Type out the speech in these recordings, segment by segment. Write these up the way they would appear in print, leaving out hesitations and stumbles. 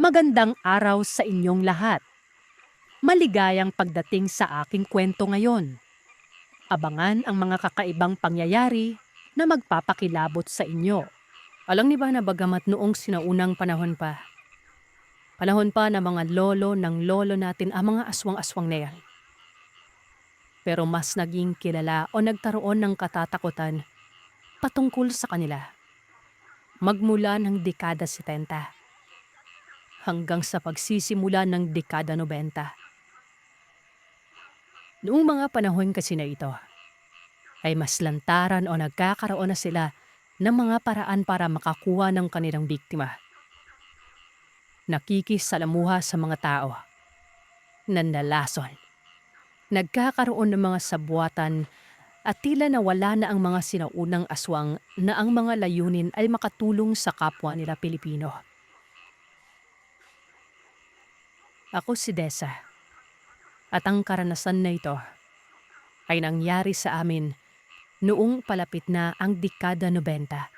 Magandang araw sa inyong lahat. Maligayang pagdating sa aking kwento ngayon. Abangan ang mga kakaibang pangyayari na magpapakilabot sa inyo. Alam niyo ba na bagamat noong sinaunang panahon pa ng mga lolo ng lolo natin ang mga aswang-aswang na yan. Pero mas naging kilala o nagkaroon ng katatakutan patungkol sa kanila. Magmula ng dekada 70 hanggang sa pagsisimula ng dekada 90. Noong mga panahon kasi na ito, ay mas lantaran o nagkakaroon na sila ng mga paraan para makakuha ng kanilang biktima. Nakikisalamuha sa mga tao, nandalason, nagkakaroon ng mga sabuatan at tila nawala na ang mga sinaunang aswang na ang mga layunin ay makatulong sa kapwa nila Pilipino. Ako si Desa at ang karanasan na ito ay nangyari sa amin noong palapit na ang dekada 90.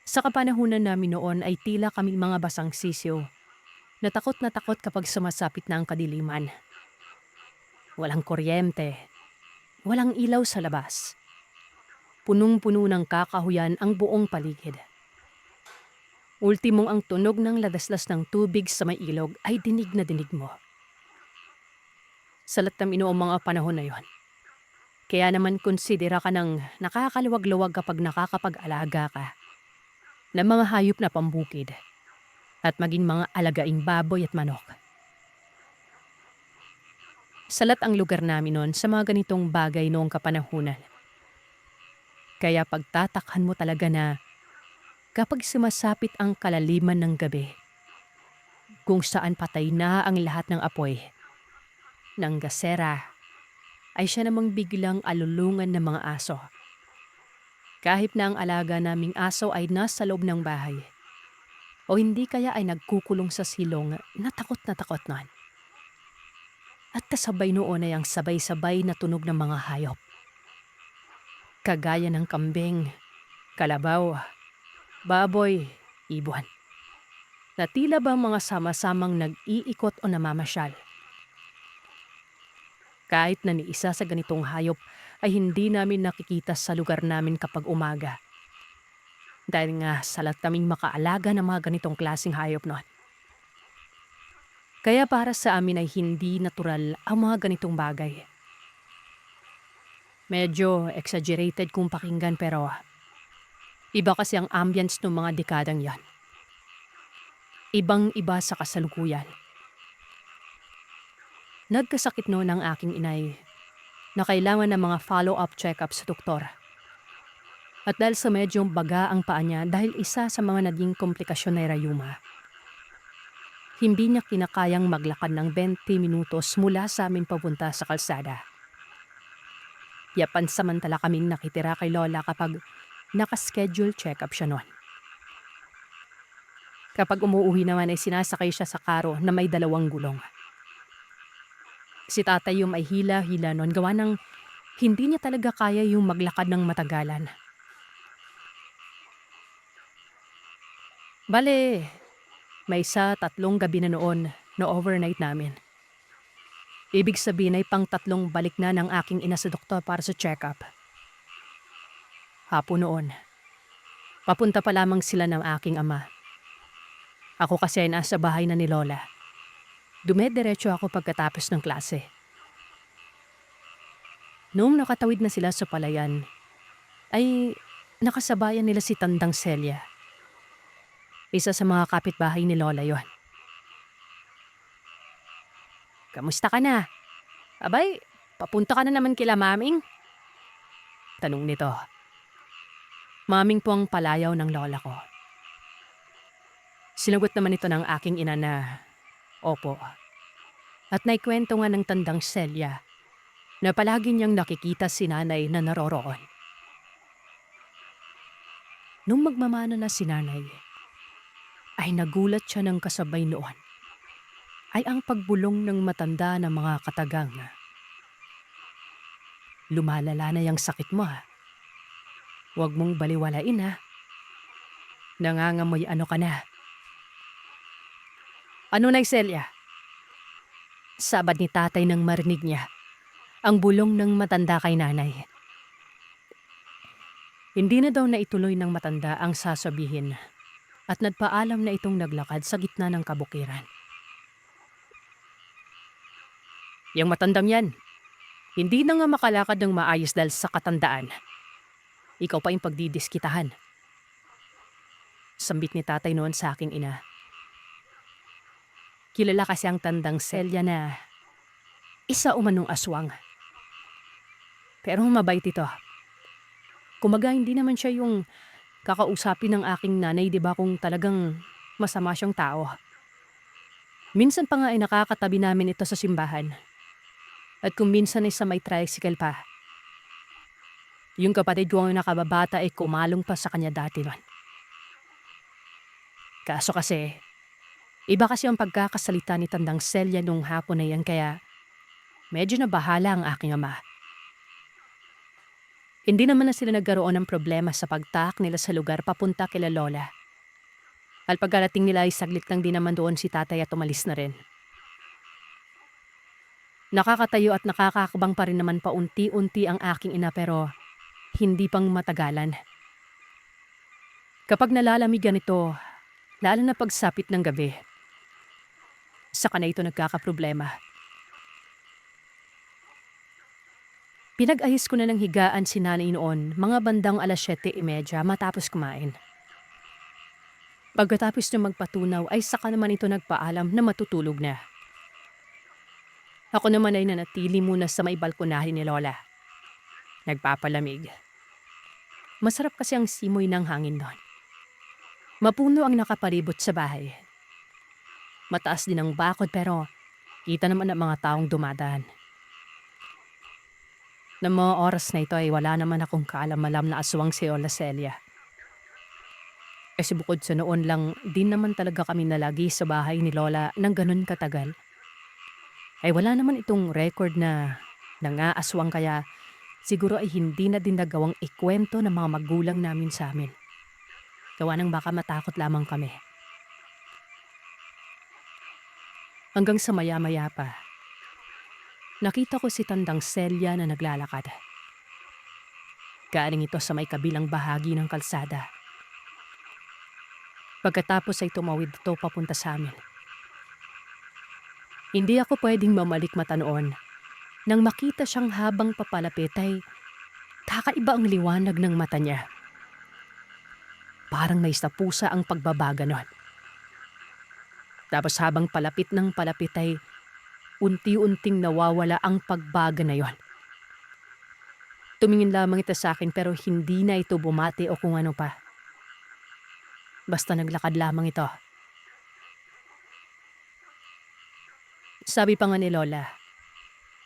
Sa kapanahunan namin noon ay tila kaming mga basang sisiw na takot kapag sumasapit na ang kadiliman. Walang kuryente, walang ilaw sa labas. Punong-puno ng kakahuyan ang buong paligid. Ultimong ang tunog ng ladaslas ng tubig sa may ilog ay dinig na dinig mo. Salat ng inoong mga panahon na yon. Kaya naman konsidera ka ng nakakaluwag-luwag kapag nakakapag-alaga ka ng mga hayop na pambukid at maging mga alagaing baboy at manok. Salat ang lugar namin noon sa mga ganitong bagay noong kapanahunan. Kaya pagtatakhan mo talaga na kapag sumasapit ang kalaliman ng gabi, kung saan patay na ang lahat ng apoy, ng gasera, ay siya namang biglang alulungan ng mga aso. Kahit na ang alaga naming aso ay nasa loob ng bahay, o hindi kaya ay nagkukulong sa silong na takot noon. At kasabay noon ay ang sabay-sabay na tunog ng mga hayop. Kagaya ng kambing, kalabaw, baboy, ibon. Na tila ba mga sama-samang nag-iikot o namamasyal. Kahit na ni isa sa ganitong hayop ay hindi namin nakikita sa lugar namin kapag umaga. Dahil nga salat kaming makaalaga ng mga ganitong klaseng hayop noon. Kaya para sa amin ay hindi natural ang mga ganitong bagay. Medyo exaggerated kung pakinggan pero iba kasi ang ambience ng mga dekadang yan. Ibang-iba sa kasalukuyan. Nagkasakit noon ang aking inay na kailangan ng mga follow-up check-up sa doktor. At dahil sa medyo baga ang paa niya dahil isa sa mga naging komplikasyon ay rayuma. Hindi niya kinakayang maglakad ng 20 minutos mula sa amin papunta sa kalsada. Pansamantala kaming nakitira kay Lola kapag nakaschedule check-up siya noon. Kapag umuuwi naman ay sinasakay siya sa karo na may 2 gulong. Si tatay yung ay hila-hila noon gawa ng hindi niya talaga kaya yung maglakad ng matagalan. Bale, may 3 gabi na noon na overnight namin. Ibig sabihin ay pang 3 balik na ng aking ina sa doktor para sa check-up. Hapon noon, papunta pa lamang sila ng aking ama. Ako kasi ay nasa bahay na ni Lola. Dumediretso ako pagkatapos ng klase. Noong nakatawid na sila sa palayan, ay nakasabayan nila si Tandang Celia. Isa sa mga kapitbahay ni Lola yon. "Kamusta ka na? Abay, papunta ka na naman kila maming?" Tanong nito. Maming po ang palayaw ng lola ko. Sinagot naman ito ng aking ina na, "Opo." At naikwento nga ng Tandang Celia na palagi niyang nakikita si nanay na naroroon. Nung magmamana na si nanay, ay nagulat siya ng kasabay noon ay ang pagbulong ng matanda ng mga katagang. "Lumalala na yung sakit mo ha. Huwag mong baliwalain ha. Nangangamoy ano ka na. Ano na, Celia? Sabad ni tatay nang marinig niya ang bulong ng matanda kay nanay. Hindi na daw naituloy ng matanda ang sasabihin at nagpaalam na itong naglakad sa gitna ng kabukiran. Yang matandang yan, hindi na nga makalakad ng maayos dahil sa katandaan. Ikaw pa yung pagdidiskitahan. Sambit ni tatay noon sa aking ina. Kilala kasi ang tandang Celia na isa umanong aswang. Pero mabait ito. Kumaga hindi naman siya yung kakausapin ng aking nanay, di ba, kung talagang masama siyang tao. Minsan pa nga ay nakakatabi namin ito sa simbahan. At kung minsan ay sa may tricycle pa. Yung kapatid ko ang nakababata ay kumalong pa sa kanya dati nun. Kaso kasi, iba kasi ang pagkakasalita ni tandang Celia nung hapon na yan kaya medyo nabahala ang aking ama. Hindi naman na sila nagkaroon ng problema sa pagtaak nila sa lugar papunta kila Lola. Al pagkarating nila ay saglit lang din naman doon si tatay at umalis na rin. Nakakatayo at nakakakabang pa rin naman paunti-unti ang aking ina pero hindi pang matagalan. Kapag nalalamigan ito, lalo na pagsapit ng gabi, saka na ito nagkakaproblema. Pinag-ayos ko na ng higaan si nanay noon mga bandang 7:30 matapos kumain. Pagkatapos niya magpatunaw ay saka naman ito nagpaalam na matutulog na. Ako naman ay nanatili muna sa may balkonahe ni Lola. Nagpapalamig. Masarap kasi ang simoy ng hangin doon. Mapuno ang nakapalibot sa bahay. Mataas din ang bakod pero kita naman ang mga taong dumadaan. Ng mga oras na ito ay wala naman akong kaalam-alam na aswang si Lola Celia. Kasi bukod sa noon lang, din naman talaga kami nalagi sa bahay ni Lola ng ganun katagal. Ay wala naman itong record na nangaaswang kaya siguro ay hindi na din nagawang ikwento ng mga magulang namin sa amin. Gawa nang baka matakot lamang kami. Hanggang sa maya-maya pa, nakita ko si tandang Celia na naglalakad. Galing ito sa may kabilang bahagi ng kalsada. Pagkatapos ay tumawid ito papunta sa amin. Hindi ako pwedeng mamalik mata noon. Nang makita siyang habang papalapit ay kakaiba ang liwanag ng mata niya. Parang may sapusa ang pagbabaga noon. Tapos habang palapit ng palapit ay unti-unting nawawala ang pagbaga na yon. Tumingin lamang ito sa akin pero hindi na ito bumati o kung ano pa. Basta naglakad lamang ito. Sabi pa nga ni Lola,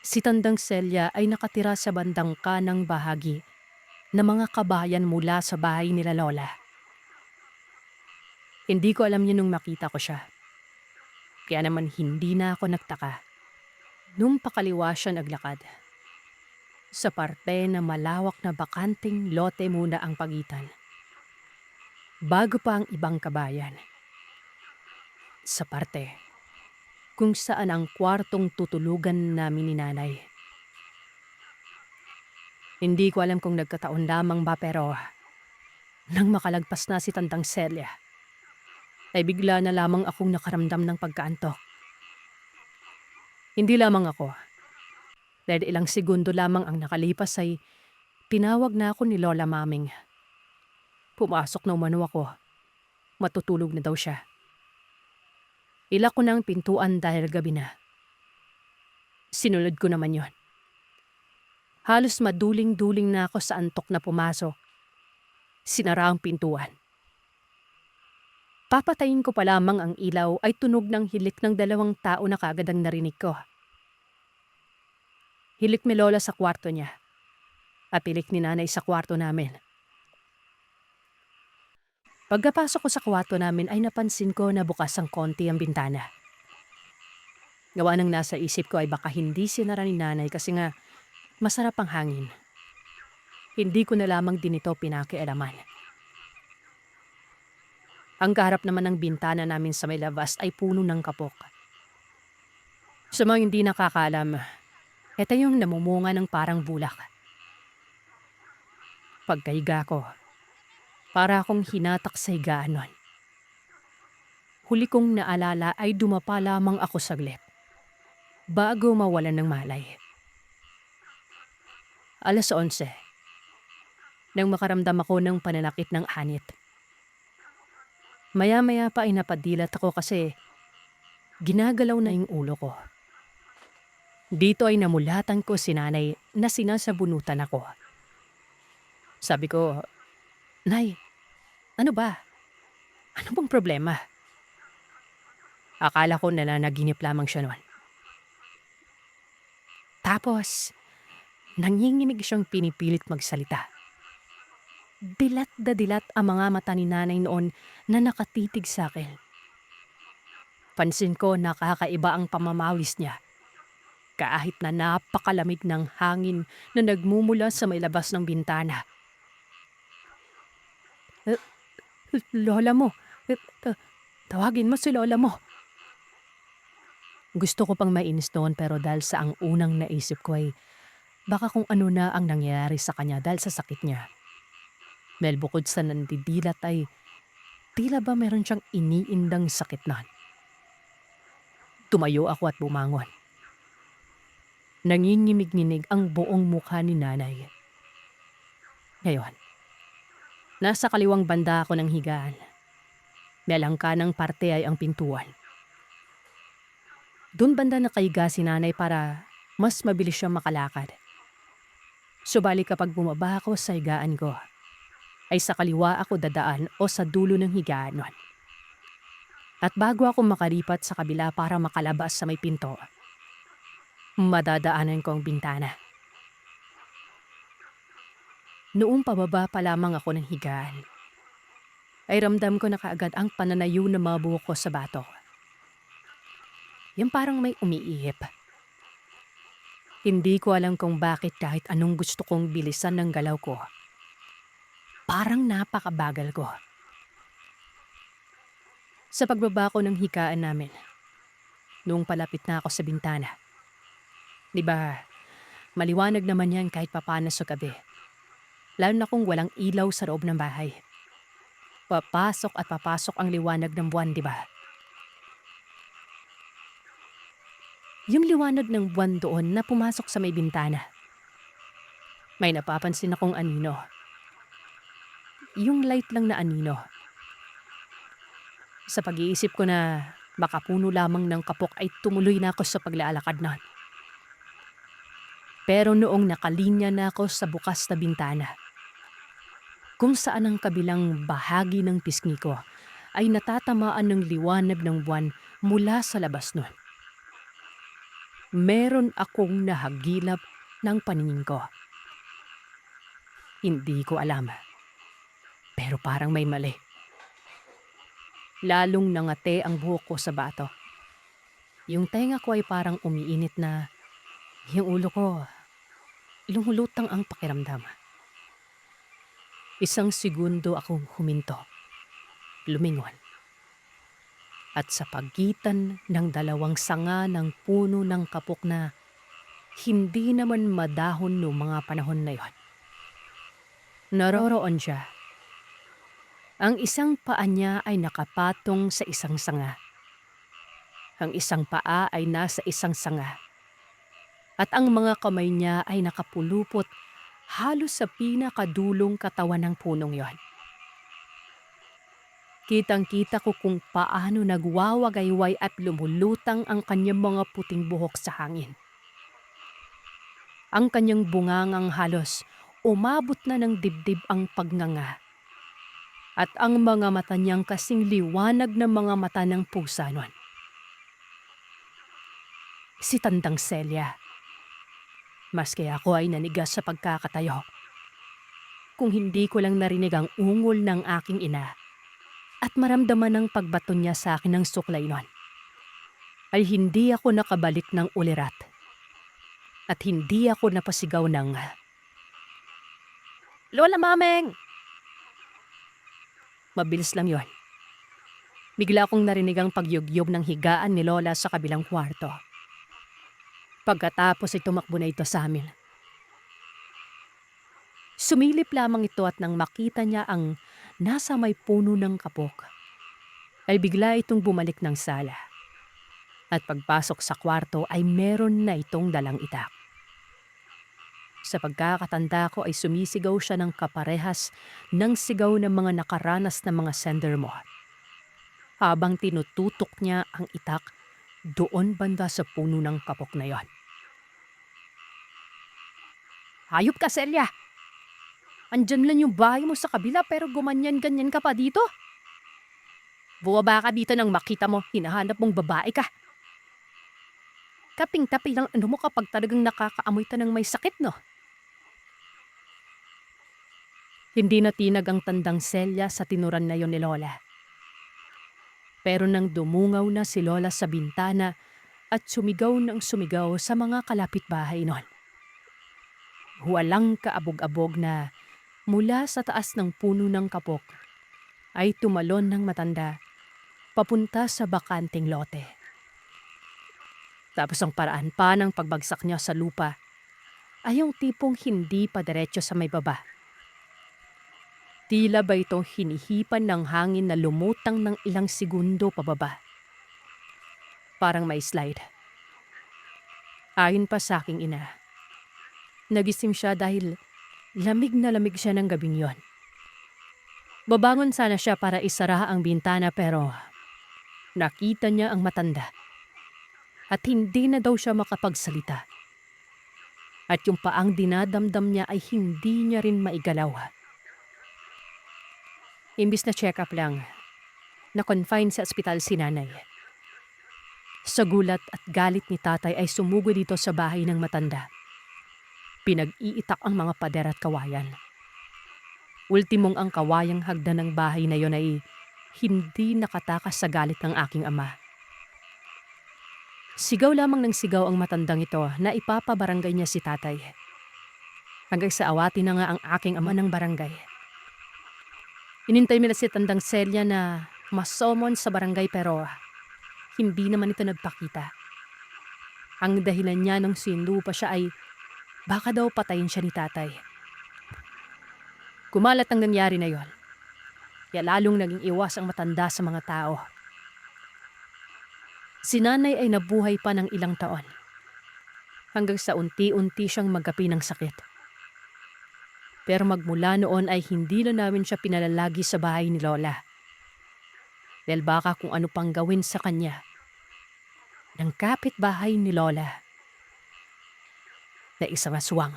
si tandang Celia ay nakatira sa bandang kanang bahagi na mga kabayan mula sa bahay nila Lola. Hindi ko alam yun nung makita ko siya. Kaya naman hindi na ako nagtaka nung pakaliwa siya naglakad. Sa parte na malawak na bakanting lote muna ang pagitan. Bago pa ang ibang kabayan. Sa parte kung saan ang kwartong tutulugan namin ni nanay. Hindi ko alam kung nagkataon lamang ba pero nang makalagpas na si tandang Celia, ay bigla na lamang akong nakaramdam ng pagkaantok. Hindi lamang ako. Dahil ilang segundo lamang ang nakalipas ay tinawag na ako ni Lola Maming. Pumasok na umano ako. Matutulog na daw siya. Ilak ko na ang pintuan dahil gabi na. Sinunod ko naman yon. Halos maduling-duling na ako sa antok na pumasok. Sinara ang pintuan. Papatayin ko pa lamang ang ilaw ay tunog ng hilik ng 2 tao na kagad ang narinig ko. Hilik ni Lola sa kwarto niya at hilik ni nanay sa kwarto namin. Pagkapasok ko sa kwarto namin ay napansin ko na bukas ang konti ang bintana. Gawa ng nasa isip ko ay baka hindi sinara ni nanay kasi nga masarap ang hangin. Hindi ko na lamang din ito pinakialaman. Ang kaharap naman ng bintana namin sa may labas ay puno ng kapok. Sa mga hindi nakakaalam, ito yung namumunga ng parang bulak. Pagkahiga ko, para akong hinatak sa higaan nun. Huli kong naalala ay dumapa lamang ako saglit bago mawalan ng malay. 11:00, nang makaramdam ako ng pananakit ng anit. Maya-maya pa ay napadilat ako kasi ginagalaw na yung ulo ko. Dito ay namulatan ko si nanay na sinasabunutan ako. Sabi ko, "Nay, ano ba? Ano bang problema?" Akala ko nananaginip lamang siya noon. Tapos, nanginginig siyang pinipilit magsalita. Dilat na dilat ang mga mata ni nanay noon na nakatitig sa akin. Pansin ko nakakaiba ang pamamawis niya. Kahit na napakalamig ng hangin na nagmumula sa may labas ng bintana. "Eh, Lola mo, tawagin mo si lola mo." Gusto ko pang mainis noon pero dahil sa ang unang naisip ko ay baka kung ano na ang nangyari sa kanya dahil sa sakit niya. Dahil bukod sa nandidilat ay tila ba meron siyang iniindang sakit na. Tumayo ako at bumangon. Nanginginig-nginig ang buong mukha ni nanay. Ngayon, nasa kaliwang banda ako ng higaan. May alangkanang parte ay ang pintuan. Doon banda nakahiga si nanay para mas mabilis siyang makalakad. Subalit kapag bumaba ako sa higaan ko, ay sa kaliwa ako dadaan o sa dulo ng higaan nun. At bago ako makalipat sa kabila para makalabas sa may pinto, madadaanan ko ang bintana. Noong pababa pa lamang ako ng higaan, ay ramdam ko na kaagad ang pananayo ng mga buhok ko sa batok. Yung parang may umiihip. Hindi ko alam kung bakit kahit anong gusto kong bilisan ng galaw ko. Parang napakabagal ko. Sa pagbaba ko ng higaan namin, noong palapit na ako sa bintana. Di ba, maliwanag naman yan kahit papano sa gabi. Lalo na kung walang ilaw sa loob ng bahay. Papasok at papasok ang liwanag ng buwan, di ba? Yung liwanag ng buwan doon na pumasok sa may bintana. May napapansin akong anino. Yung light lang na anino. Sa pag-iisip ko na baka puno lamang ng kapok ay tumuloy na ako sa paglalakad nun. Pero noong nakalinya na ako sa bukas na bintana, kung saan ang kabilang bahagi ng pisngi ko ay natatamaan ng liwanag ng buwan mula sa labas nun. Meron akong nahagilap ng paningin ko. Hindi ko alam. Pero parang may mali. Lalong nangate ang buhok ko sa bato. Yung tenga ko ay parang umiinit na yung ulo ko lumulutang ang pakiramdam. Isang segundo akong huminto. Lumingon. At sa pagitan ng dalawang sanga ng puno ng kapok na hindi naman madahon noong mga panahon na yon, naroroon siya. Ang isang paa niya ay nakapatong sa isang sanga. Ang isang paa ay nasa isang sanga. At ang mga kamay niya ay nakapulupot halos sa pinakadulong katawan ng punong yon. Kitang-kita ko kung paano nagwawagayway at lumulutang ang kanyang mga puting buhok sa hangin. Ang kanyang bungangang halos umabot na ng dibdib ang pagnganga. At ang mga mata niyang kasing liwanag ng mga mata ng pusa nun. Si Tandang Celia. Maski ako ay nanigas sa pagkakatayo. Kung hindi ko lang narinig ang ungol ng aking ina at maramdaman ang pagbato niya sa akin ng suklay nun, ay hindi ako nakabalik ng ulirat at hindi ako napasigaw ng, "Lola Mameng!" Mabilis lang yon. Bigla akong narinig ang pagyugyog ng higaan ni Lola sa kabilang kwarto. Pagkatapos ay tumakbo na ito sa amin. Sumilip lamang ito at nang makita niya ang nasa may puno ng kapok, ay bigla itong bumalik ng sala. At pagpasok sa kwarto ay meron na itong dalang itak. Sa pagkakatanda ko ay sumisigaw siya ng kaparehas ng sigaw ng mga nakaranas ng mga sender mo. Habang tinututok niya ang itak doon banda sa puno ng kapok na yon. Hayop ka, Celia! Andyan lang yung bahay mo sa kabila pero gumanyan-ganyan ka pa dito? Buwaba ka dito nang makita mo, hinahanap mong babae ka. Kaping-tapi lang ano mo kapag talagang nakakaamoy ka ng may sakit, no? Hindi natinag ang tandang Celia sa tinuran na yon ni Lola. Pero nang dumungaw na si Lola sa bintana at sumigaw ng sumigaw sa mga kalapit-bahay nun. Walang kaabog-abog na mula sa taas ng puno ng kapok ay tumalon ng matanda papunta sa bakanting lote. Tapos ang paraan pa ng pagbagsak niya sa lupa ay yung tipong hindi pa diretso sa may baba. Tila ba itong hinihipan ng hangin na lumutang ng ilang segundo pababa. Parang may slide. Ayon pa sa aking ina, nagising siya dahil lamig na lamig siya ng gabing yon. Babangon sana siya para isara ang bintana pero nakita niya ang matanda at hindi na daw siya makapagsalita. At yung paang dinadamdam niya ay hindi niya rin maigalaw. Imbis na check-up lang, na-confine sa ospital si nanay. Sa gulat at galit ni tatay ay sumugod dito sa bahay ng matanda. Pinag-iitak ang mga pader at kawayan. Ultimong ang kawayang hagdan ng bahay na yon ay hindi nakatakas sa galit ng aking ama. Sigaw lamang ng sigaw ang matandang ito na ipapabarangay niya si tatay. Hanggang sa awatin na nga ang aking ama ng barangay. Inintay nila si tandang Celia na masomon sa barangay pero hindi naman ito nagpakita. Ang dahilan niya nung sinundo pa siya ay baka daw patayin siya ni tatay. Kumalat ang nangyari na yon. Kaya lalong naging iwas ang matanda sa mga tao. Si nanay ay nabuhay pa ng ilang taon. Hanggang sa unti-unti siyang magapi ng sakit. Pero magmula noon ay hindi na namin siya pinalalagi sa bahay ni Lola. Dahil baka kung ano pang gawin sa kanya ng kapitbahay ni Lola na isang aswang.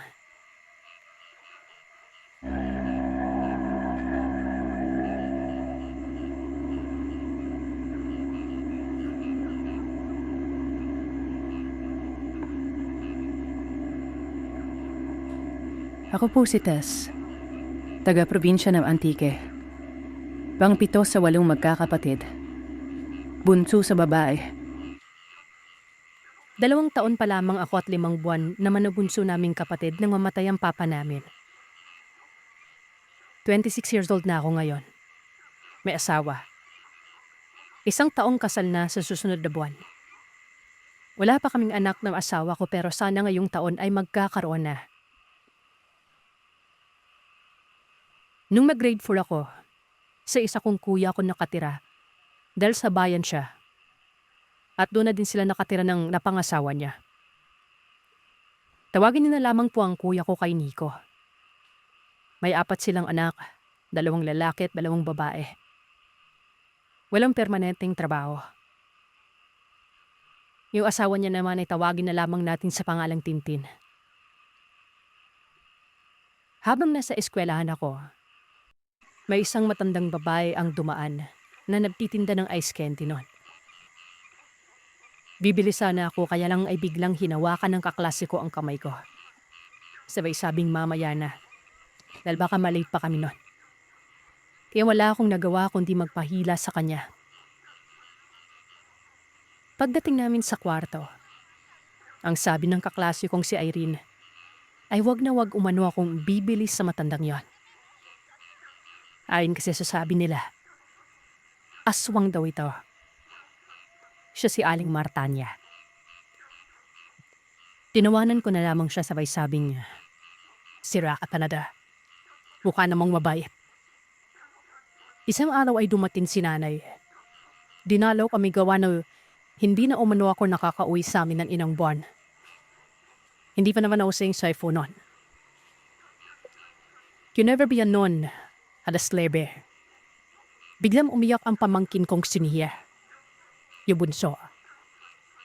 Ako po si Tess, taga-probinsya ng Antique. Pang-7 sa 8 magkakapatid. Bunso sa babae. 2 taon pa lamang ako at 5 buwan na manubunso naming kapatid nang mamatay ang papa namin. 26 years old na ako ngayon. May asawa. 1 taong kasal na sa susunod na buwan. Wala pa kaming anak ng asawa ko pero sana ngayong taon ay magkakaroon na. Nung mag-grade 4 ako, sa isa kong kuya ko nakatira dahil sa bayan siya. At doon na din sila nakatira ng napangasawa niya. Tawagin niyo na lamang po ang kuya ko kay Nico. May 4 silang anak, 2 lalaki at 2 babae. Walang permanenteng trabaho. Yung asawa niya naman ay tawagin na lamang natin sa pangalang Tintin. Habang nasa eskwelahan ako, may isang matandang babae ang dumaan na nagtitinda ng ice candy noon. Bibili sana ako kaya lang ay biglang hinawakan ng kaklase ko ang kamay ko. Sabay sabing mamaya na dahil baka malate pa kami noon. Kaya wala akong nagawa kundi magpahila sa kanya. Pagdating namin sa kwarto, ang sabi ng kaklase kong si Irene ay wag na wag umano akong bibili sa matandang yon. Ayon kasi sa sabi nila, Aswang daw ito. Siya si Aling Martanya. Tinawanan ko na lamang siya sabay sabing, "Sira ka talaga. Mukha namang mabait." Isang araw ay dumating si nanay. Dinalaw kami gawa na hindi na umano ako nakakauwi sa amin ng inang buwan. Hindi pa naman nauso yung cellphone nun. You never be a nun at a slave. Biglang umiyak ang pamangkin kong si Nia. Yung bunso.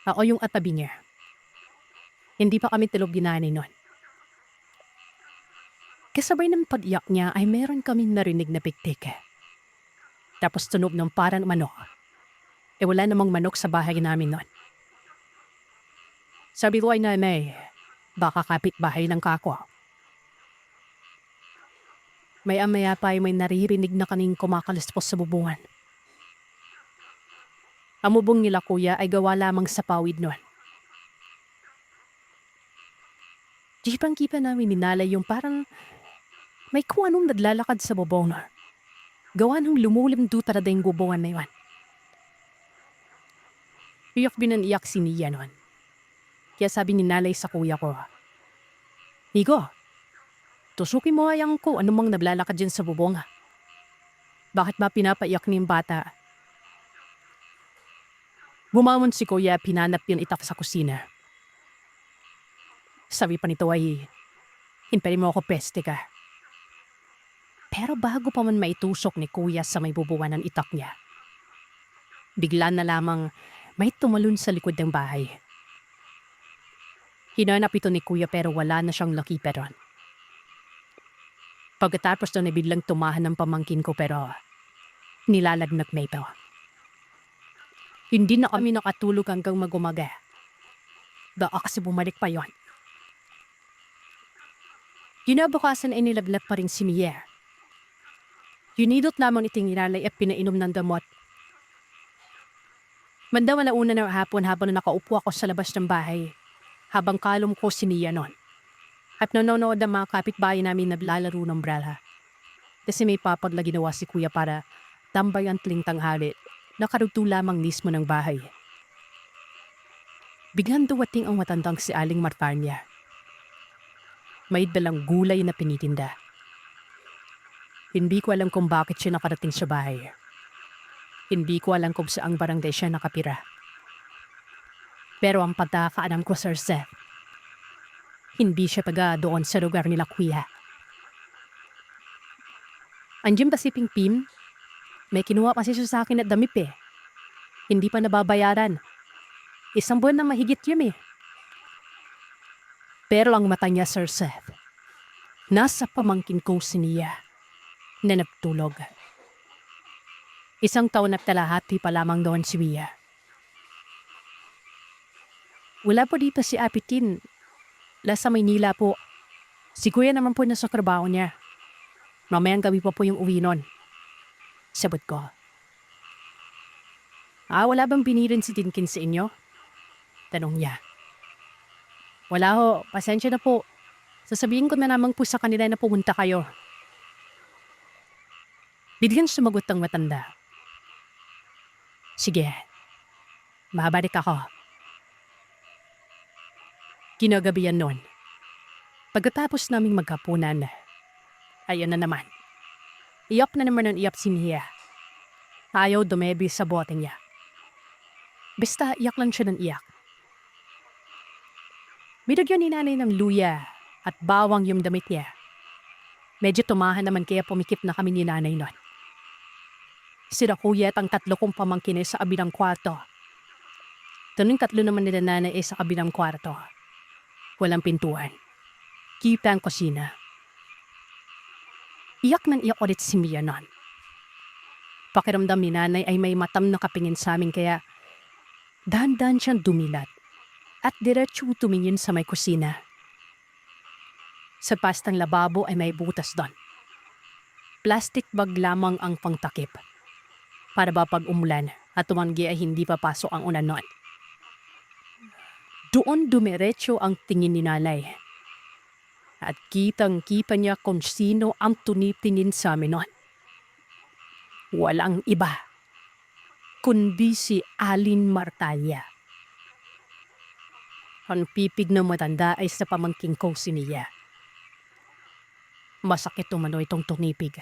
Ako yung atabi niya. Hindi pa kami tulog ginanay nun. Kasabay ng pag-iyak niya ay meron kaming narinig na piktik. Tapos tunog ng parang manok. Wala namang manok sa bahay namin nun. Sabi ko ay nanay, baka kapitbahay ng kako. Maya-maya pa ay may naririnig na kaning kumakaluspos sa bubungan. Ang mubong nila kuya ay gawa lamang sa pawid nun. Jipang-kipa namin ninalay yung parang may kung anong naglalakad sa bubong. Gawa nung lumulim do talaga yung bubungan na yun. Iyak binaniyak si Nia nun. Kaya sabi ni Nalay sa kuya ko, "Nigo, tusukin mo ayang ko anumang naglalakad dyan sa bubong. Bakit ba pinapaiyak ni yung bata?" Bumamon si kuya, pinanap yung itak sa kusina. Sabi pa nito ay, "Hinperi mo ako peste ka." Pero bago pa man maitusok ni kuya sa may bubuan ng itak niya, bigla na lamang may tumalon sa likod ng bahay. Hinanap ito ni kuya pero wala na siyang lakiperon. Pagkatapos doon ay biglang tumahan ng pamangkin ko pero nilalagnat na ito. Hindi na kami nakatulog hanggang magumaga. Baka kasi bumalik pa yon. Kinabukasan ay nilaglag pa rin si Mia. Yunidot lamang iting inalay at pinainom ng damot. Bandang alauna ng hapon habang nakaupo ako sa labas ng bahay, habang kalom ko si Nia nun. At nanonood ang mga kapitbahay namin naglalaro ng brala. Kasi may papag na ginawa si kuya para tambay ang tling tanghali, nakarugto lamang mismo ng bahay. Biglang duwating ang matandang si Aling Martanya. May dalang gulay na pinitinda. Hindi ko alam kung bakit siya nakarating sa bahay. Hindi ko alam kung saang barangay siya nakapira. Pero ang pagkakaalam ko, Sir Seth, hindi siya taga doon sa lugar nila kuya. Andiyan ba si Pingpim? May kinuha kasi siya sa akin at damit eh. Hindi pa nababayaran. 1 buwan na mahigit yun eh. Pero ang mata niya, Sir Seth, nasa pamangkin ko si Nia na nagtulog. 1 taon at kalahati pa lamang doon si Mia. Wala po dito si Apitin. Nasa Maynila po. Si kuya naman po nasa trabaho niya. Mamayang gabi pa po yung uwi nun. Sabot ko. Wala bang binirin si Tinkin sa inyo? Tanong niya. Wala ho, pasensya na po. Sasabihin ko na naman po sa kanila na pumunta kayo. Biglang sumagot ang matanda. Sige, mabalik ako. Kinagabihan nun. Pagkatapos naming magkapunan, ayun na naman. Iyak na naman ang iyak si Mia. Ayaw dumebi sa bote niya. Basta iyak lang siya ng iyak. Binagyan ni nanay ng luya at bawang yung damit niya. Medyo tumahan naman kaya pumikip na kami ni nanay nun. Sila kuya at ang 3 kong pamangkin ay sa kabilang kwarto. Tanong 3 naman nila nanay ay sa kabilang kwarto. Walang pintuan. Kita ang kusina. Iyak ng iyak ulit si Mia nun. Pakiramdam ni nanay ay may matam na kapingin sa amin kaya dahan-dahan siyang dumilat at diretso tumingin sa may kusina. Sa pastang lababo ay may butas doon. Plastic bag lamang ang pangtakip. Para ba pag umulan at tumanggi ay hindi papasok ang ulan noon. Doon dumiretso ang tingin ni nanay. At kitang-kita niya kung sino ang tunitingin sa amin noon. Walang iba, kundi si Alin Martanya. Ang pipig ng matanda ay sa pamangking ko si Nia. Masakit umano itong tumipig.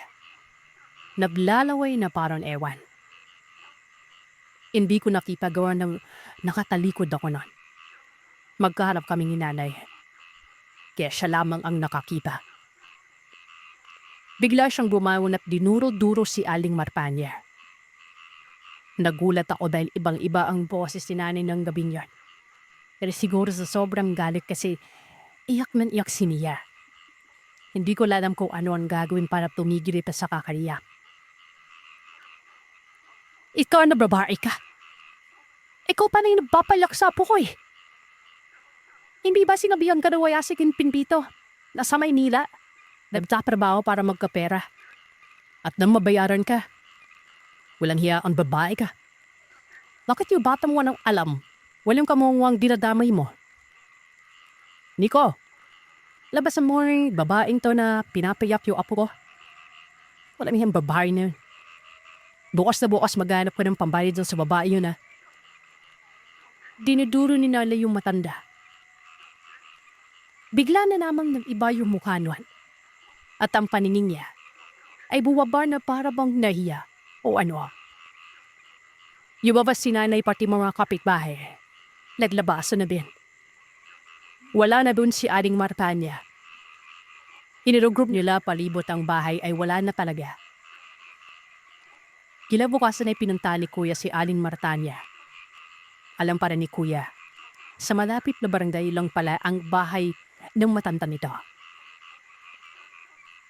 Naglalaway na parang ewan. Hindi ko nakipagawa ng nakatalikod ako nun. Magkaharap kaming inanay. Kaya siya lamang ang nakakita. Bigla siyang bumangon at dinuro-duro si Aling Marpanya. Nagulat ako dahil ibang-iba ang boses ni nanay ng gabing yon. Pero siguro sa sobrang galit kasi iyak man iyak si Nia. Hindi ko alam kung ano ang gagawin para tumigil ito sa kakariyak. Ikaw na babae ka. Ikaw pa na yung nagpapalak sa apo ko eh. Hindi ba sinabihan ka na wayasikin pinpito? Nasa Maynila? Nagtatrabaho para magkapera. At nang mabayaran ka. Walang hiya ang babae ka. Bakit yung bata mo nang alam? Walang kamunguang dinadamay mo. Nico, labasan mo yung babaeng to na pinapayak yung apo ko. Walang hiyang babae na yun. Bukas na bukas maghanap ko ng pambayad dun sa babae yun ha. Dinuduro ni Nala yung matanda. Bigla na namang nag-iba yung mukha nun. At ang paningin niya ay buwaba na para bang nahiya o ano. Yubabas si nanay pati mga kapitbahay. Naglabasan na din. Wala na dun si Aling Marpanya. Inirugroup nila palibot ang bahay ay wala na talaga. Kinabukasan ay pinunta ni Kuya si Aling Martanya. Alam para ni Kuya, sa malapit na barangay lang pala ang bahay ng matanda nito.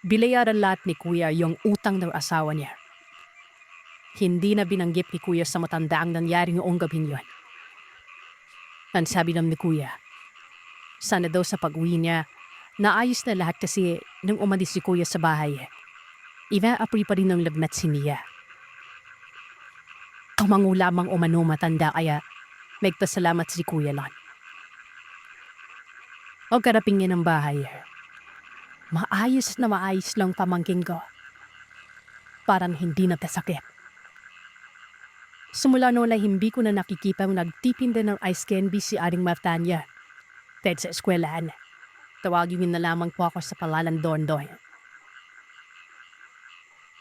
Bilayaran lahat ni Kuya yung utang ng asawa niya. Hindi na binanggit ni Kuya sa matanda ang nangyari noong gabi yun. Ang sabi naman ni Kuya, sana daw sa pag-uwi niya, naayos na lahat kasi nung umalis si Kuya sa bahay, ina-apri pa rin ng lagnat si Nia. Kamangu lamang umano matanda kaya nagpasalamat si Kuya Lon. O karaping niya ng bahay, maayos na maayos lang pamangking ko. Parang hindi nagkasakit. Simula noon ay hindi ko na nakikipang nagtipinda ng ice candy si Aling Martanya. Dahil sa eskwelahan, tawagin na lamang po ako sa palalang Dondon.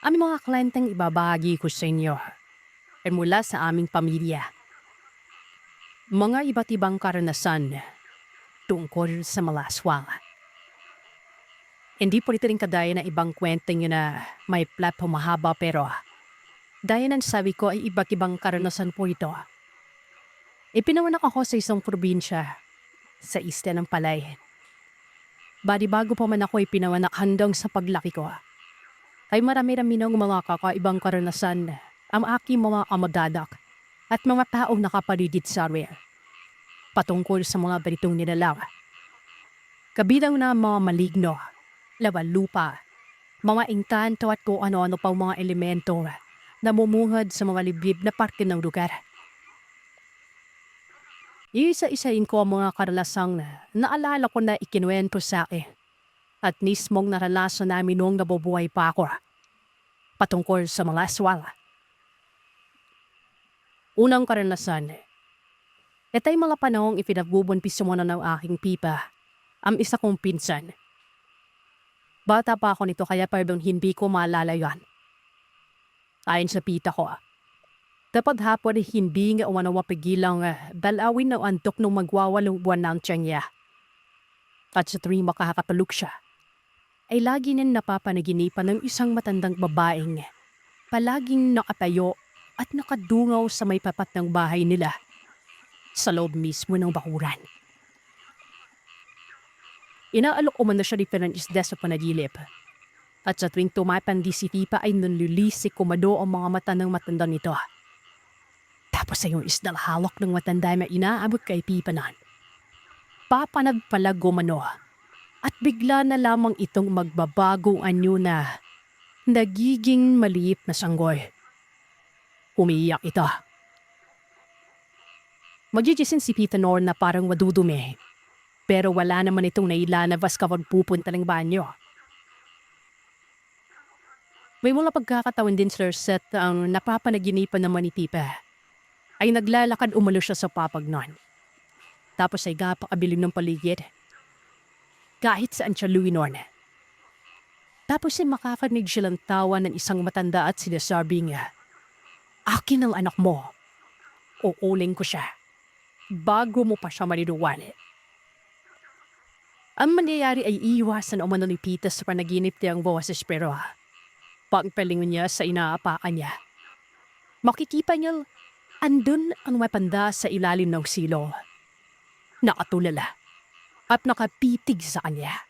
Aming mga kliyenteng ibabahagi ko sa inyo ay mula sa aming pamilya. Mga iba't ibang karanasan tungkol sa malaswang. Hindi po ito rin kadaya na ibang kwenteng yun na may plot mahaba pero dahil ng sabi ko ay iba't ibang karanasan po ito. Ipinawanak ako sa isang probinsya sa isla ng Palay. Bali bago pa man ako ipinawanak handang sa paglaki ko, ay marami-rami ng mga kakaibang karanasan ang aking mga amadadak at mga taong nakapaligid sa area. Patungkol sa mga balitong nilalaw. Kabilang na mga maligno, lawalupa, mga engkanto at kung ano-ano pang mga elemento namumuhad sa mga liblib na parke ng lugar. Isa-isain ko ang mga karalasang naalala ko na ikinuwento sa akin at mismong naranasan namin noong nabubuhay pa ako patungkol sa mga aswang. Unang karanasan, itay mga panahong ipinagbubunpis mo na ng aking pipa ang isa kong pinsan. Bata pa ako nito kaya parang hindi ko maalala yan. Ayon sa pita ko, dapat hapon hindi nga umanawapigilang dalawin ng antok nung magwawalong buwan ng tiyan niya. At sa tuwing makakapaluk siya, ay lagi nang napapanaginipan ng isang matandang babaeng palaging nakatayo at nakadungaw sa may papat ng bahay nila sa loob mismo ng bakuran. Inaalok ko man na siya ng isda sa panagilip. At sa tuwing tumapandi si Pipa ay nanlilisik kumado ang mga mata ng matanda nito. Tapos ay yung isdang halok ng matanda na inaabot kay Pipa nan. Papanagpalag gumano at bigla na lamang itong magbabagong anyo na nagiging maliit na sanggoy. Umiiyak ito. Magjijisin si Pita noon na parang madudumi. Pero wala naman itong nailalabas kapag pupunta ng banyo. May mga pagkakataon din, Sir Seth, ang napapanaginipan naman ni Pipa ay naglalakad umano siya sa papagnon. Tapos ay gapakabilim ng paligid. Kahit saan siya luwinon. Tapos ay makakanig siya ng tawa ng isang matanda at sinasabi niya, "Akin ang anak mo. Uuling ko siya. Bago mo pa siya maninuwali." Ang mangyayari ay iwasan umano ni Pita sa panaginip niyang boses pero pagpalingon niya sa inaapakan niya. Makikita niya andun ang matanda sa ilalim ng silo. Nakatulala at nakapitig sa kanya.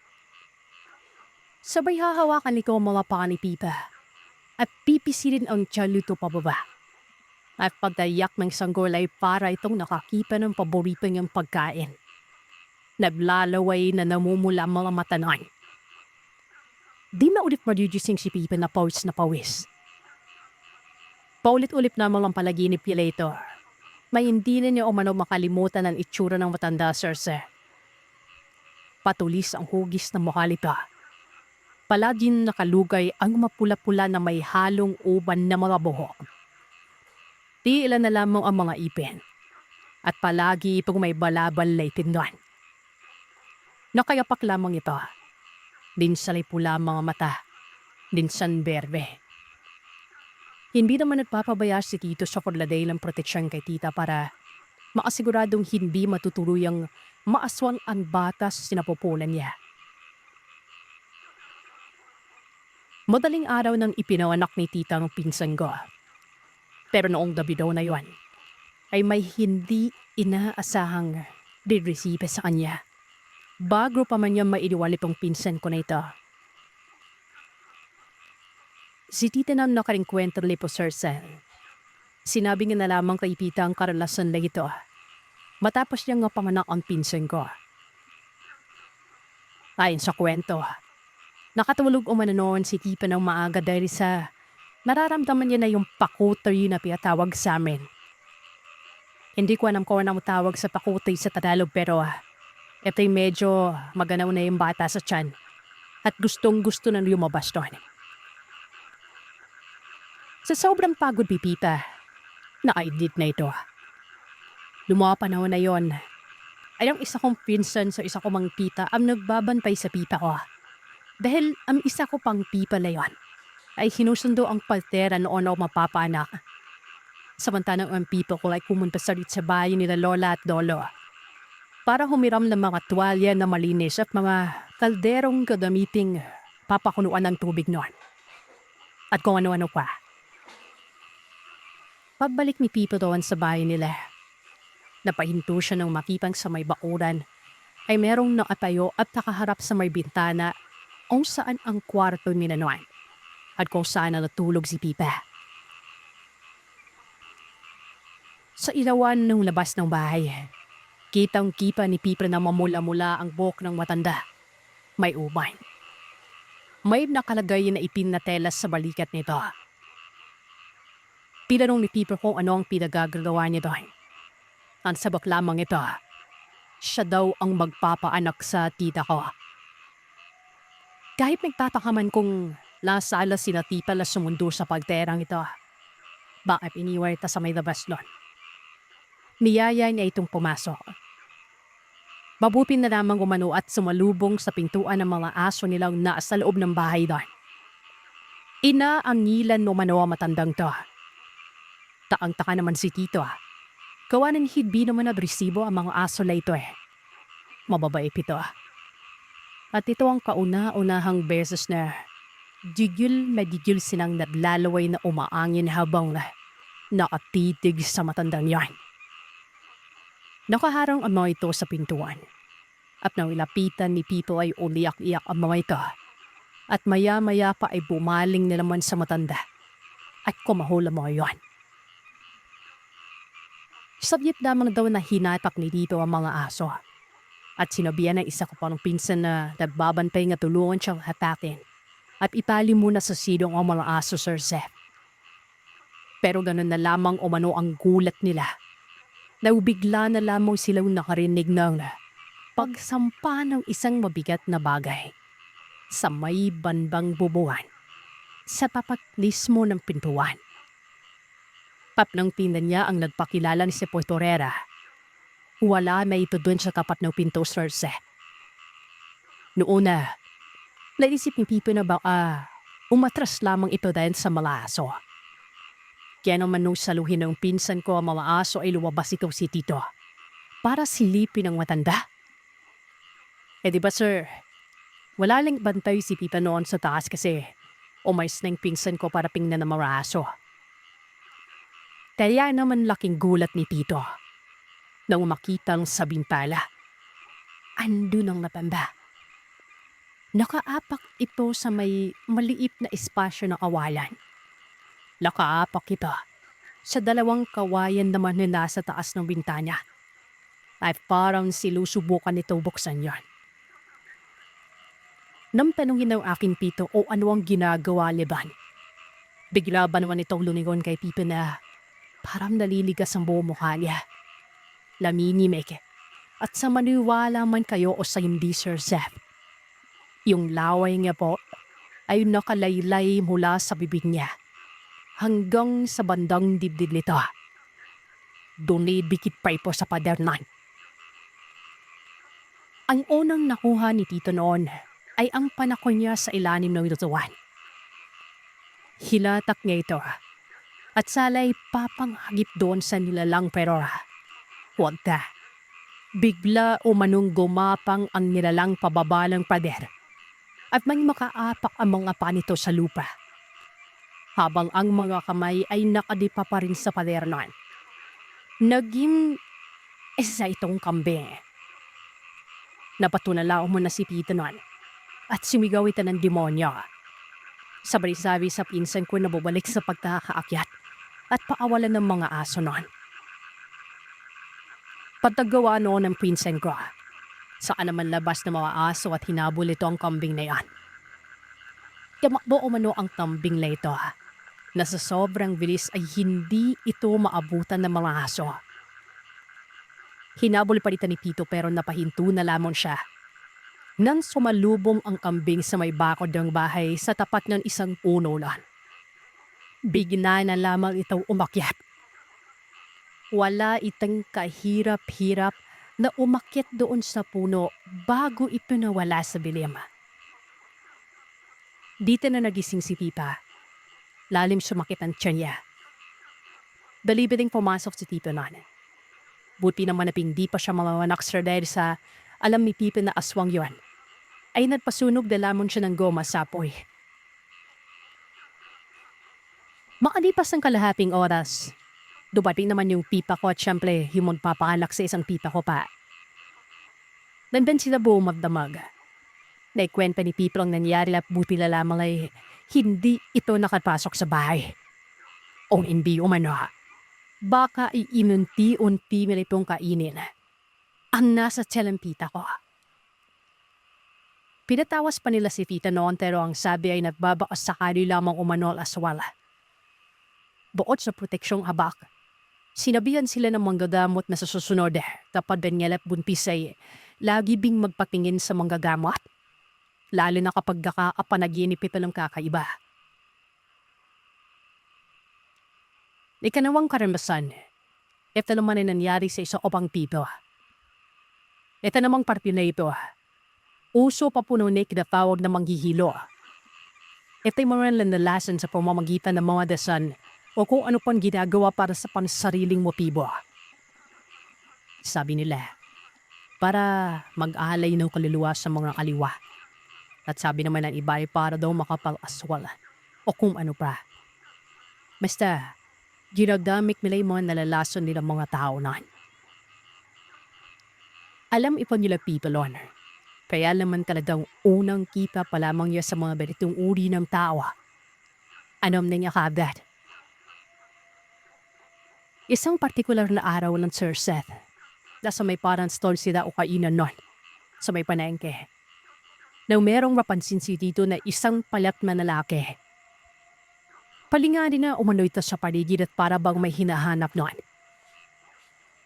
Sabay hahawakan nito ang mga paa ni Pita at pipisirin ang tiyaluto pababa. At pagdayak ng sanggol ay para itong nakakita ng paborito niyang pagkain. Naglalaway na namumula ang mga matanan. Di maulit madugising si Pita na pawis na pawis. Paulit-ulit na mga palaginip niya ito. May hindi na niya umano makalimutan ang itsura ng matanda Circe. Patulis ang hugis ng mukha nito. Palaging nakalugay ang mapula-pula na may halong uban na mga buhok. Di ilan na lamang ang mga ipin. At palagi pag may balabal na itinduan. Nakayapak lamang ito. Dinsalay pula ang mga mata. Dinsan berbe. Hindi naman nagpapabaya si Tito sa pagladay ng proteksyon kay Tita para makasiguradong hindi matutuluyang maaswang ang batas sa sinapupunan niya. Madaling araw nang ipinawanak ni Tita ang pinsan ko. Pero noong gabi daw na yon, ay may hindi inaasahang diresipe sa kanya. Bago pa man niya mainiwalip ang pinsan ko na ito. Si Tita na nakaringkwento po Sir Sen. Sinabi niya na lamang kay Tita ang karanasan na ito. Matapos niya nga pamanak ang pinsan ko. Ayon sa kwento, nakatulog umano noon si Tita ng maaga dahil sa nararamdaman niya na yung pakutoy na pinatawag sa amin. Hindi ko alam kung anong tawag sa pakutoy sa Tagalog pero ito'y medyo maganaw na yung bata sa tiyan at gustong-gusto na lumabas doon. Sa sobrang pagod pipita, nakaidit na ito. Lumawa panahon na yon, ay ang isa kong pinsan sa isa ko mang tita ang nagbabantay sa pita ko. Dahil ang isa ko pang pipa na yon, ay hinusundo ang paltera noon ako mapapaanak. Samantalang ang pipa ko ay pumunta sa bahay nila Lola at Lolo para humiram ng mga tuwalya na malinis at mga kalderong gagamiting papakunuan ng tubig noon. At kung ano-ano pa. Pagbalik ni Pipo doon sa bahay nila, napahinto siya ng makipang sa may bakuran ay merong nakatayo at nakaharap sa may bintana kung saan ang kwarto nila noon at kung saan natulog si Pipa. Sa ilawan ng labas ng bahay, kitang-kita ni Pipa na mamula-mula ang buhok ng matanda. May uban. May nakalagay na ipin na telas sa balikat nito. Pinanong ni Pipa kung ano ang pinagagagawa niya doon. Ang sabak lamang ito, siya daw ang magpapaanak sa tita ko. Kahit nagtatakaman kung lasala sina tita la sumundo sa pagterang ito, bakit iniway ta sa may labas doon? Niyaya niya itong pumasok. Mabuti na lamang umano at sumalubong sa pintuan ng mga aso nilang nasa loob ng bahay doon. Inaangilan umano ang matandang to. Taang-taka naman si Tito. Gawa ng hindi naman agresibo ang mga aso na ito Mababait ito. At ito ang kauna-unahang beses na digil silang naglalaway na umaangin habang nakatitig sa matandang yan. Nakaharang ang mga ito sa pintuan. At nang ilapitan ni Pito ay uliyak-iyak ang mga ito. At maya-maya pa ay bumaling na naman sa matanda. At kumahula mo yon. Sabyat lamang daw na hinatak ni Tito ang mga aso. At sinabihan ng isa ko pang pinsan na nagbabantay nga tulungan siyang hatakin. At itali muna sa silong ang mga aso, Sir Seth. Pero ganun na lamang umano ang gulat nila. Naubigla na lamang silang nakarinig ng pagsampa ng isang mabigat na bagay sa may bandang bubuan sa tapat mismo ng pintuan. At nang tingnan niya ang nagpakilala ni si Portorera, wala na ito dun sa tapat ng pinto, Sir Seth. Noona, naisip ni Pipo na baka umatras lamang ito dahil sa mga aso. Kaya naman nung saluhin ng pinsan ko ang mga aso ay lumabas ito si Tito para silipin ang matanda. Eh di ba sir, wala lang bantay si Pipa noon sa taas kasi umayos na yung pinsan ko para tingnan ng mga aso. Kaya naman laking gulat ni Tito nang makitang sa bintala. Andun ang matanda. Nakaapak ito sa may maliit na espasyo ng awalan. Nakaapak ito sa dalawang kawayan naman na nasa taas ng bintana. Ay parang silusubukan nito buksan yon. Nang tanungin ng aking Pito o ano ang ginagawa liban, bigla ba naman itong lumingon kay Pipo na parang naliligas ang buong mukha niya. Laminimik. At sa maniwala man kayo o sa hindi Sir Seth, yung laway niya po ay nakalaylay mula sa bibig niya hanggang sa bandang dibdib nito. Doon bikit pa ito sa padernan. Ang unang nakuha ni Tito noon ay ang panako niya sa ilalim ng lutuan. Hilatak niya ito at salay papanghagip doon sa nilalang pero huwag ta. Bigla umanong gumapang ang nilalang pababa ng pader at may makaapak ang mga panito sa lupa. Habang ang mga kamay ay nakadipa pa rin sa padernan. Naging isa itong kambing. Napatunalao mo na si Pito nun at sumigaw ito ng demonyo. Sabay-sabi sa pinsan ko na bubalik sa pagkakaakyat at paawalan ng mga aso nun. Patagawa noon ng pinsan ko. Saan naman labas ng mga aso at hinabol ito ang kambing na yan. Yamakbo umano ang kambing na ito na sa sobrang bilis ay hindi ito maabutan ng mga aso. Hinabol pa rin ni Pito pero napahinto na lamang siya. Nang sumalubong ang kambing sa may bakod ng bahay sa tapat ng isang puno lang. Bigla na lamang ito umakyat. Wala itong kahirap-hirap na umakyat doon sa puno bago ito nawala sa bilim. Dito na nagising si Pipa. Lalim sumakit ang tiyan niya. Dalibiting pumasok si Tito nun. Buti naman na hindi pa siya mamawanak sir dahil sa alam ni Pipa na aswang yon. Ay nagpasunog na lamon siya ng goma sa apoy. Makalipas ng kalahating oras, dumating naman yung pipa ko at syempre yung magpapaanak sa isang pipa ko pa. Nandun sila buong magdamag. Naikwenta ni Pipa ang nangyari at buti na lamang ay hindi ito nakapasok sa bahay. O hindi umano, baka iinunti-unti nila itong kainin ang nasa tiyan ng pita ko. Pinatawas pa nila si Tita noon pero ang sabi ay nagbabakas sakali lamang umano al aswal. Bukod sa proteksyong habak, sinabihan sila ng manggagamot na sa susunod kapag Daniel at buntis ay lagi bing magpatingin sa manggagamot. Lalo na kapag nakakapanaginip ito ng kakaiba. Ikanawang karanasan, ito naman ay nangyari sa isa opang tito. Ito namang parte na ito, uso pa po noon na tawag na manghihilo. Ito'y mga landalasan sa pamamagitan ng mga dasan o kung ano pang ginagawa para sa pansariling motibo. Sabi nila, para mag-alay ng kaluluwa sa mga kaliwa. At sabi naman ng iba ay para daw makapal-aswal o kung ano pa. Basta, ginagamit nila yung mga nalalason nilang mga tao na. Alam ipo nila people on. Kaya naman talagang unang kita pa lamang niya sa mga beritong uri ng tao. Anom na niya kaagad. Isang partikular na araw ng Sir Seth. Nasa may parang stall sila o kainan nun. Sa may panengke. Nang merong mapansin si Tito na isang palat na lalaki. Palinganin na umano ito sa paligid at para bang may hinahanap nun.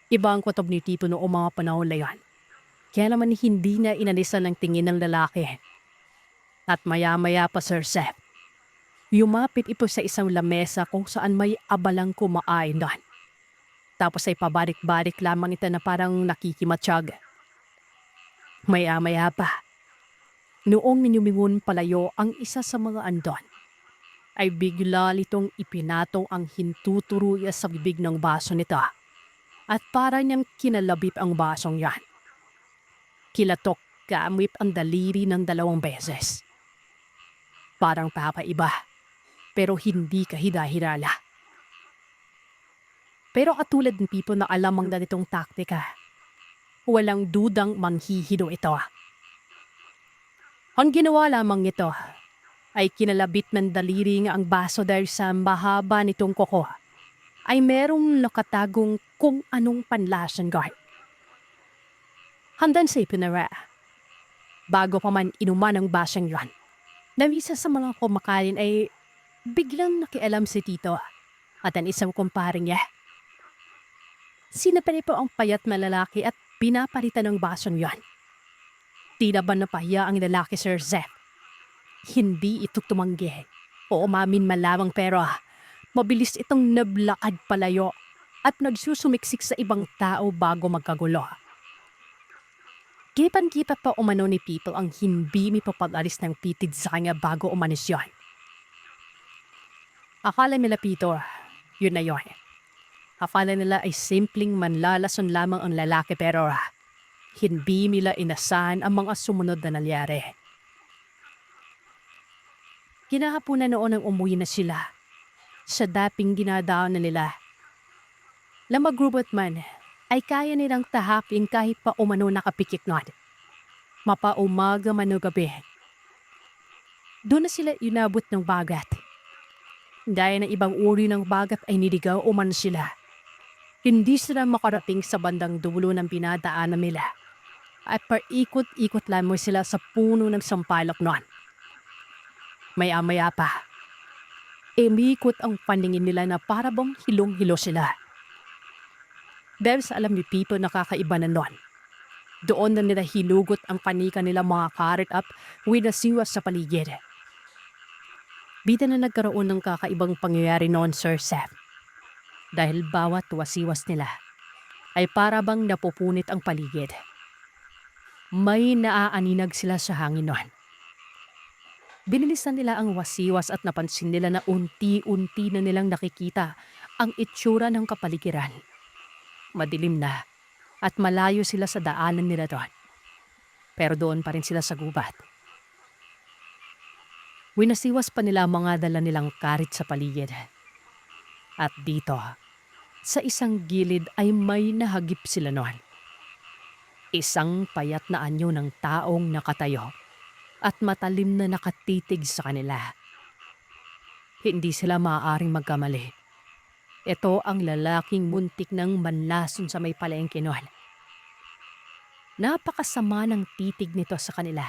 Iba ang kutob ni Tito noong mga panahon na yan. Kaya naman hindi na inalisan ng tingin ng lalaki. At maya-maya pa Sir Seth, Yumapit ito sa isang lamesa kung saan may abalang kumain doon. Tapos ay pabalik-balik lamang ito na parang nakikimatsyag. Maya-maya pa, noong minumingon palayo ang isa sa mga andon, ay bigla nitong ipinatong ang hintuturuya sa bibig ng baso nito at para niyang kinalabit ang basong yan. Kilatok gamit ang daliri ng 2 beses. Parang papaiba, pero hindi kahida-hidala. Pero katulad ng people na alam ang ganitong taktika, walang dudang manghihido ito. Ang ginawa lamang nito ay kinalabit ng daliri nga ang baso dahil sa mahaba nitong kuko ay merong nakatagong kung anong panlasan guard. Handan sa ipinara, bago pa man inuman ang basang yan, na isa sa mga kumakain ay biglang nakialam si Tito at ang isang kumparing niya. Sinabi po ang payat na lalaki at pinapalitan ng basong yan. Tila ba napahiya ang lalaki, Sir Zep? Hindi ito tumanggi o umamin malamang pero mabilis itong nablakad palayo at nagsusumiksik sa ibang tao bago magkagulo. Kipan-kipa pa umano ni People ang hindi mapapag-alis ng pitid sa kanya bago umanis yun. Akala nila Peter, yun na yun. Akala nila ay simpleng manlalason lamang ang lalaki pero hindi nila inasahan ang mga sumunod na nangyari. Kinahapunan noon ang umuwi na sila sa daping dinadaan na nila. Lamagrubat man ay kaya nilang tahapin kahit pa umano nakapikik nun. Mapaumaga man o gabi. Doon na sila inabot ng bagat. Dahil ng ibang uri ng bagat ay niligaw umano sila. Hindi sila makarating sa bandang dulo ng pinadaanan nila. At paikot-ikot lamang sila sa puno ng sampalok noon. Maya-maya pa, imikot ang paningin nila na para bang hilong-hilo sila. Dahil sa alam ni Pito nakakaiba na noon. Doon na nila hinugot ang panika nila mga carrot up with a siwas sa paligid. Bida na nagkaroon ng kakaibang pangyayari noon, Sir Seth. Dahil bawat wasiwas nila ay para bang napupunit ang paligid. May naaaninag sila sa hangin noon. Binilisan nila ang wasiwas at napansin nila na unti-unti na nilang nakikita ang itsura ng kapaligiran. Madilim na at malayo sila sa daanan nila doon. Pero doon pa rin sila sa gubat. Winasiwas pa nila mga dala nilang karit sa paligid. At dito, sa isang gilid ay may nahagip sila noon. Isang payat na anyo ng taong nakatayo at matalim na nakatitig sa kanila. Hindi sila maaaring magkamali. Ito ang lalaking muntik ng manlason sa may palengke noon. Napakasama ng titig nito sa kanila.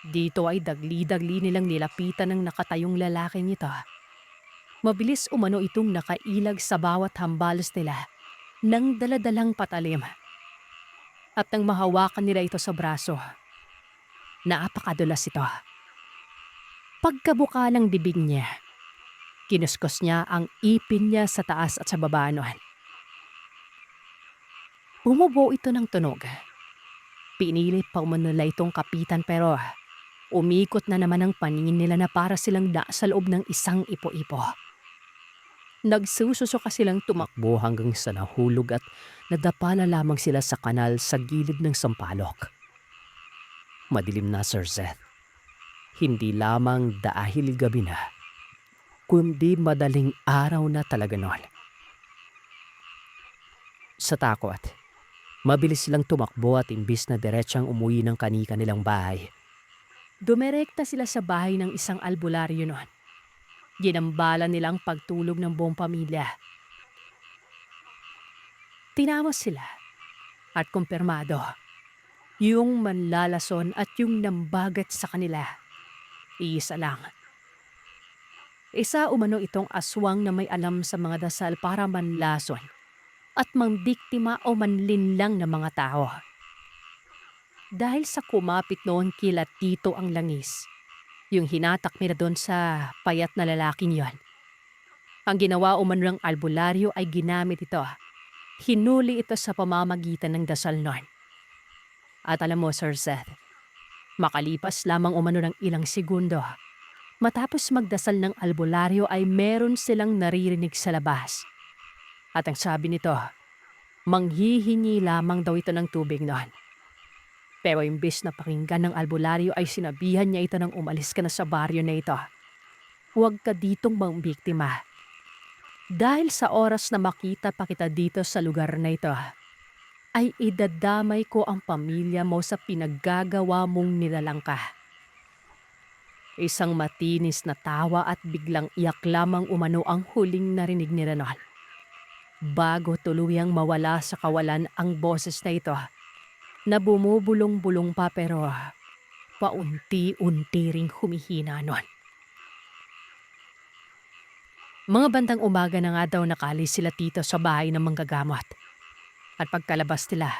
Dito ay dagli-dagli nilang nilapitan ng nakatayong lalaking ito. Mabilis umano itong nakailag sa bawat hambalos nila ng daladalang patalim. At nang mahawakan nila ito sa braso, napakadulas ito. Pagkabuka ng bibig niya, kinuskos niya ang ipin niya sa taas at sa baba noon. Bumubo ito ng tunog. Pinilit pa umanula itong kapitan pero umikot na naman ang paningin nila na para silang nasa loob ng isang ipo-ipo. Nagsususuka silang tumakbo hanggang sa nahulog at nadapala lamang sila sa kanal sa gilid ng sampalok. Madilim na, Sir Seth. Hindi lamang dahil gabi na, kundi madaling araw na talaga noon. Sa takot, mabilis silang tumakbo at imbis na diretsang umuwi ng kanika nilang bahay. Dumirekta sila sa bahay ng isang albularyo noon. Ginambala nilang pagtulog ng buong pamilya. Tinawag sila at kumpirmado. Yung manlalason at yung nambagat sa kanila, iisa lang. Isa umano itong aswang na may alam sa mga dasal para manlason at mambiktima o manlinlang ng mga tao. Dahil sa kumapit noon kila Tito ang langis, Yung hinatak nila doon sa payat na lalaking yon. Ang ginawa umano ng albularyo ay ginamit ito. Hinuli ito sa pamamagitan ng dasal nun. At alam mo, Sir Seth, makalipas lamang umano ng ilang segundo, matapos magdasal ng albularyo ay meron silang naririnig sa labas. At ang sabi nito, manghihingi lamang daw ito ng tubig noon. Pero imbis na pakinggan ng albularyo ay sinabihan niya ito nang umalis ka na sa baryo na ito. Huwag ka ditong biktima. Dahil sa oras na makita pa kita dito sa lugar na ito, ay idadamay ko ang pamilya mo sa pinaggagawa mong nilalangka. Isang matinis na tawa at biglang iyak lamang umano ang huling narinig ni Renan. Bago tuluyang mawala sa kawalan ang boses na ito, na bumubulong-bulong pa pero paunti-unti ring humihina nun. Mga bandang umaga na nga daw nakalis sila tito sa bahay ng manggagamot. At pagkalabas nila,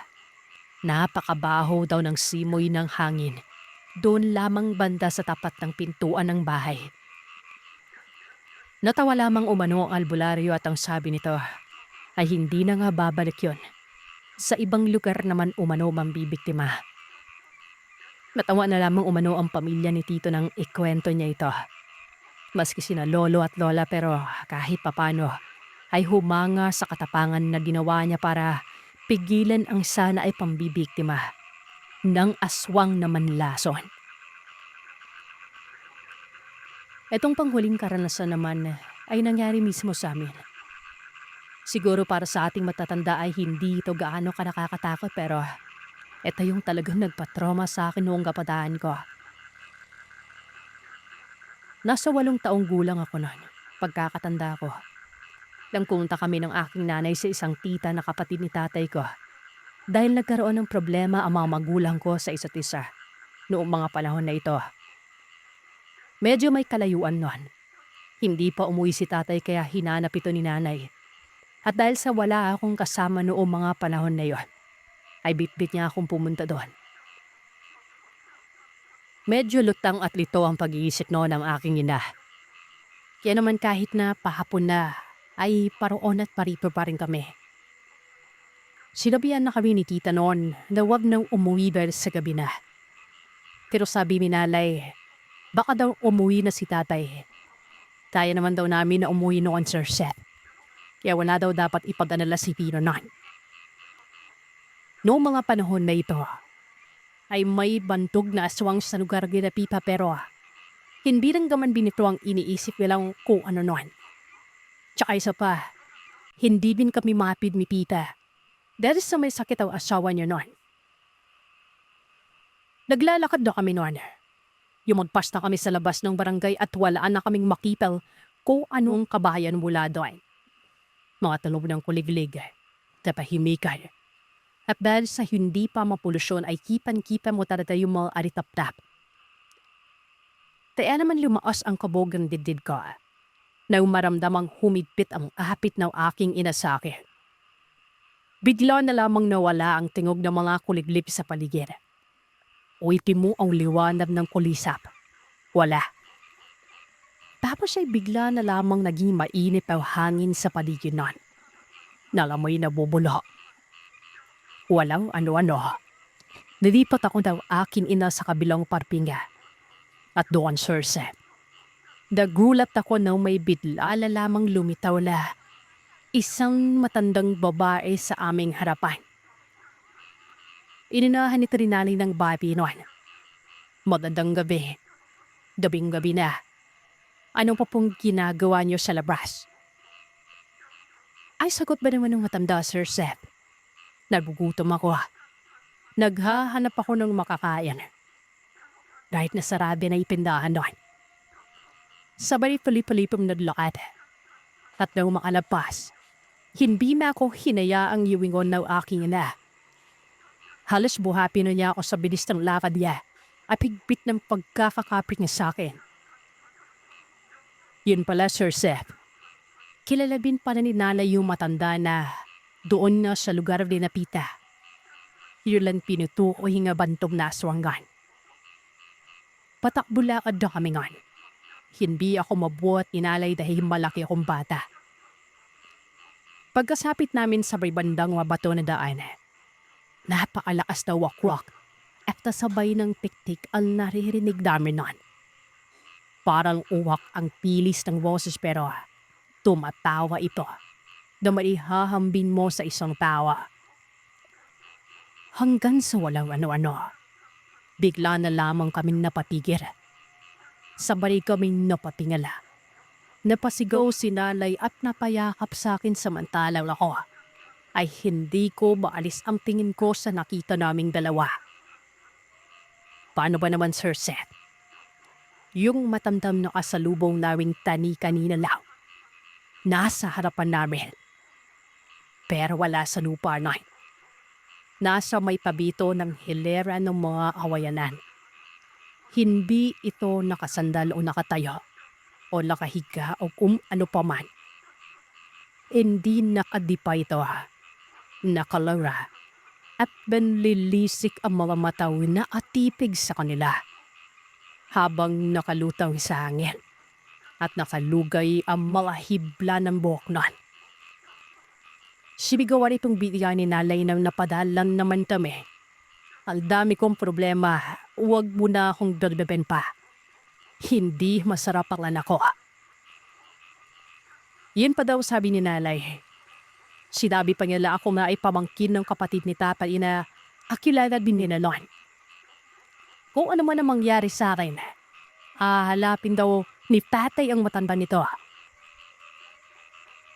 napakabaho daw ng simoy ng hangin. Doon lamang banda sa tapat ng pintuan ng bahay. Natawa lamang umano ang albularyo at ang sabi nito ay hindi na nga babalik yon. Sa ibang lugar naman umano mambibiktima. Natawa na lamang umano ang pamilya ni tito nang ikwento niya ito. Maski sina lolo at lola pero kahit papano ay humanga sa katapangan na ginawa niya para pigilan ang sana ay pambibiktima ng aswang na manlason. Etong panghuling karanasan naman ay nangyari mismo sa amin. Siguro para sa ating matatanda ay hindi ito gaano ka nakakatakot pero ito yung talagang nagpatrauma sa akin noong kabataan ko. Nasa 8 taong gulang ako noon, pagkakatanda ko. Nangpunta kami ng aking nanay sa isang tita na kapatid ni tatay ko. Dahil nagkaroon ng problema ang mga magulang ko sa isa't isa noong mga panahon na ito. Medyo may kalayuan noon. Hindi pa umuwi si tatay kaya hinanap ito ni nanay. At dahil sa wala akong kasama noong mga panahon na yon, ay bitbit niya akong pumunta doon. Medyo lutang at lito ang pag-iisip noon ng aking ina. Kaya naman kahit na pahapon na, ay paroon at paripo pa rin kami. Sinabihan na kami ni tita noon na wag nang umuwi dahil sa gabi na. Pero sabi ni nanay, baka daw umuwi na si tatay. Kaya naman daw namin na umuwi noon, Sir Seth. Kaya wala daw dapat ipag-alala si Pino noon. Noong mga panahon na ito, ay may bantog na aswang sa lugar ni Pipa pero hindi rin gaman binito ang iniisip nilang kung ano noon. Tsaka isa pa, hindi din kami mapid ni Pita dahil sa may sakit ang asawa niya noon. Naglalakad na kami noon. Yumagpas na kami sa labas ng barangay at walaan na kaming makipel kung anong kabayan mula doon. Mga talog ng kuliglig, tapahimikan. At dahil sa hindi pa mapolusyon ay kipan-kipan mo talaga yung mga aritap-tap. Kaya naman lumaos ang kabog ng didid ko. Na maramdamang humigpit ang ahapit ng aking ina sa akin. Bigla na lamang nawala ang tingog ng mga kuliglip sa paligid. Uwitin mo ang liwanag ng kulisap. Wala. Tapos ay bigla na lamang naging mainit ang hangin sa paligid nun. Nalamoy na bubula. Walang ano-ano. Nilipat ako ng aking ina sa kabilang parpinga. At doon, Sir Seth. Nagulat ako nang may bigla lamang lumitaw na isang matandang babae sa aming harapan. Ininahan ni Trinali ng babi noon. Magandang gabi. Gabing-gabi na. Anong pa pong ginagawa niyo sa labas? Ay, sagot ba naman ng matanda, Sir Seth? Nagugutom ako. Naghahanap ako ng makakain. Kahit nasarabi na ipindahan doon. Sabay palipalipong naglakad. At nang makalabas, hindi na ako hinayaang iwingon ng aking ina. Halos buhapi na niya ako sa bilis ng lakad niya at higpit ng pagkakakapit niya sa akin. Yun pala, Sir Seth. Kilala din pala ni Nala yung matanda na doon na sa lugar ni Napita. Yun lang pinutukoy nga bantog na aswanggan. Patakbulakad na kami ngan. Hindi ako mabuhat inalay dahil malaki akong bata. Pagkasapit namin sa may bandang mabato na daan, napakalakas na wakwak at nasabay ng tiktik ang naririnig namin nun. Parang uwak ang pilis ng boses pero tumatawa ito na maihahambing mo sa isang tawa. Hanggang sa walang ano-ano, bigla na lamang kaming napatigir. Sabay kaming napatingala. Napasigaw si nanay at napayakap sa akin samantalang ako ay hindi ko maalis ang tingin ko sa nakita naming dalawa. Paano ba naman, Sir Seth? Yung matandam na kasalubong naming tani kanina lang. Nasa harapan namin. Pero wala sa lupa na. Nasa may pabito ng hilera ng mga awayanan. Hindi ito nakasandal o nakatayo o nakahiga o kung ano pa man. Hindi nakadipa ito. Nakalara at benlilisik ang mga mataw na atipig sa kanila habang nakalutaw sa hangin at nakalugay ang mga hibla ng buhok nun. Sibigawan itong bigyan ni Nalay na napadalan naman kami. Ang dami kong problema, huwag mo na akong dadbeben pa. Hindi masarap ang anak ko. Yan pa daw sabi ni Nalay. Sinabi pa nila ako na ipamangkin ng kapatid ni Tatay na akilala din nila nun. Kung ano man ang mangyari sa akin, hahalapin daw ni Tatay ang matanda nito.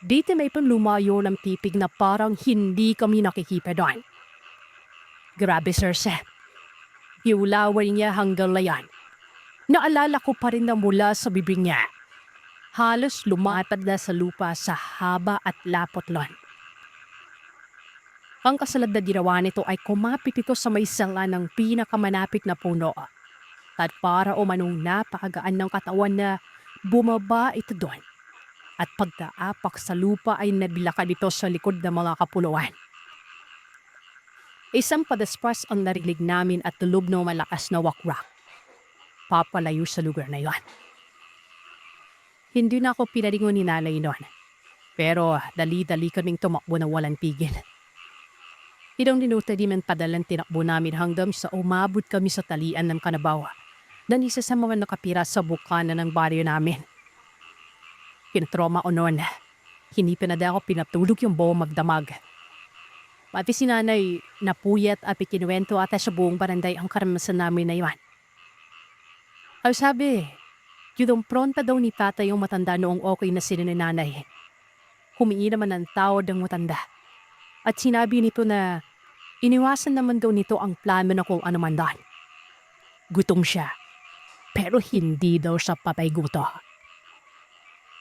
Dito may lumayo ng tipig na parang hindi kami nakikipa doon. Grabe, Sir Seth. Iulaway niya hanggang layan. Naalala ko pa rin na mula sa bibig niya. Halos lumatad na sa lupa sa haba at lapot lon. Ang kasalad na ginawa nito ay kumapit ito sa may sala ng pinakamanapit na puno. At para umanong napakagaan ng katawan na bumaba ito doon. At pagkaapak sa lupa ay nabilakad ito sa likod ng mga kapuluan. Isang padaspas ang narinig namin at tulob ng malakas na wakwak. Papalayo sa lugar na yon. Hindi na ako pinaringon ni Nanay noon. Pero dali-dali kaming tumakbo ng walang pigil. Ilang minuto di man padalang tinakbo namin hanggang sa umabot kami sa talian ng Kanabaw. Na isa sa mga nakapira sa bukana ng baryo namin. Pinatroma o noon. Hindi pa na ako pinatulog yung buong magdamag. Pati si Nanay napuyat at ikinuwento ata sa buong baranday ang karanasan namin na iwan. Ay sabi, yung pronta daw ni Tatay yung matanda noong okay na sila ni Nanay. Humingi naman ng tawad ang matanda. At sinabi nito na iniwasan naman daw nito ang plano na kung ano man dahil. Gutom siya, pero hindi daw siya papayguto.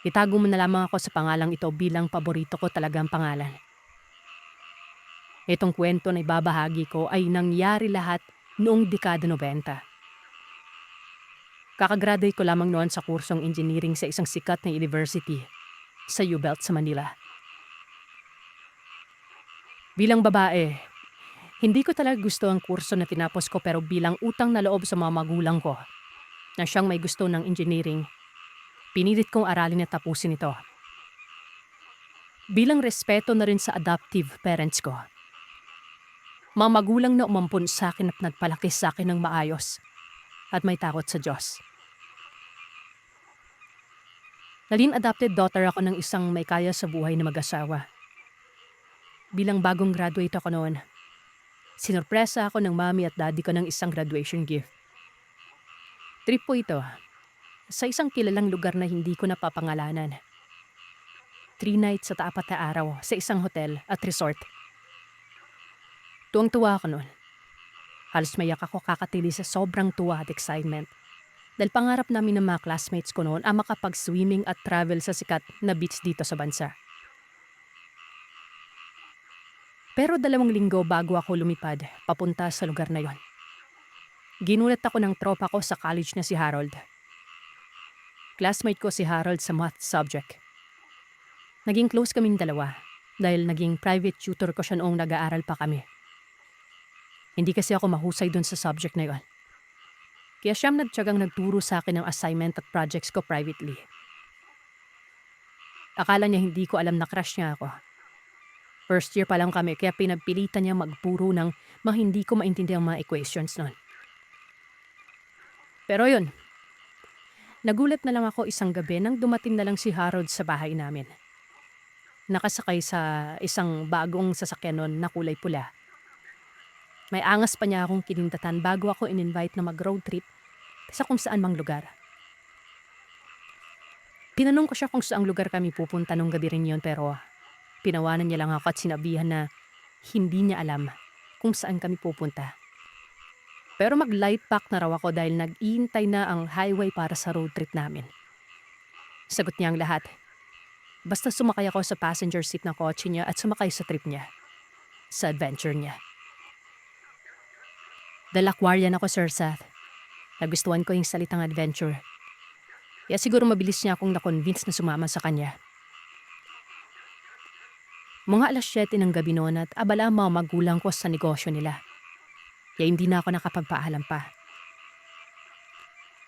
Itago mo na lamang ako sa pangalang ito bilang paborito ko talagang pangalan. Itong kwento na ibabahagi ko ay nangyari lahat noong dekada 90. Kakagraduate ko lamang noon sa kursong engineering sa isang sikat na university sa UBelt sa Manila. Bilang babae, hindi ko talaga gusto ang kurso na tinapos ko pero bilang utang na loob sa mga magulang ko na siyang may gusto ng engineering, pinilit kong aralin at tapusin ito. Bilang respeto na rin sa adoptive parents ko. Mga magulang na umampun sa akin at nagpalaki sa akin ng maayos at may takot sa Diyos. Naging adopted daughter ako ng isang may kaya sa buhay na mag-asawa. Bilang bagong graduate ako noon, sinurpresa ako ng mami at daddy ko ng isang graduation gift. Trip po ito sa isang kilalang lugar na hindi ko napapangalanan. 3 nights at 4 na araw sa isang hotel at resort. Tuwang-tuwa ako noon. Halos mayak ako kakatili sa sobrang tuwa at excitement. Dahil pangarap namin ng mga classmates ko noon ang makapag-swimming at travel sa sikat na beach dito sa bansa. Pero 2 linggo bago ako lumipad papunta sa lugar na yon. Ginulat ako ng tropa ko sa college na si Harold. Classmate ko si Harold sa math subject. Naging close kaming dalawa dahil naging private tutor ko siya noong nag-aaral pa kami. Hindi kasi ako mahusay dun sa subject na yon. Kaya siyang nagtiyagang nagturo sa akin ng assignment at projects ko privately. Akala niya hindi ko alam na crush niya ako. First year pa lang kami kaya pinagpilitan niya magpuro ng mga hindi ko maintindihan mga equations nun. Pero yun, nagulat na lang ako isang gabi nang dumating na lang si Harold sa bahay namin. Nakasakay sa isang bagong sasakyan nun na kulay pula. May angas pa niya akong kinindatan bago ako in-invite na mag-road trip sa kung saan mang lugar. Tinanong ko siya kung saang lugar kami pupunta nung gabi rin yun pero pinawanan niya lang ako at sinabihan na hindi niya alam kung saan kami pupunta. Pero mag-light pack na raw ako dahil nag-iintay na ang highway para sa road trip namin. Sagot niya ang lahat. Basta sumakay ako sa passenger seat ng kotse niya at sumakay sa trip niya. Sa adventure niya. Dalakwarian ako, Sir Seth. Nagustuhan ko yung salitang adventure. Kaya siguro mabilis niya akong na-convince na sumama sa kanya. Mga 7:00 ng gabi noon at abala ang mga magulang ko sa negosyo nila. Kaya hindi na ako nakapagpaalam pa.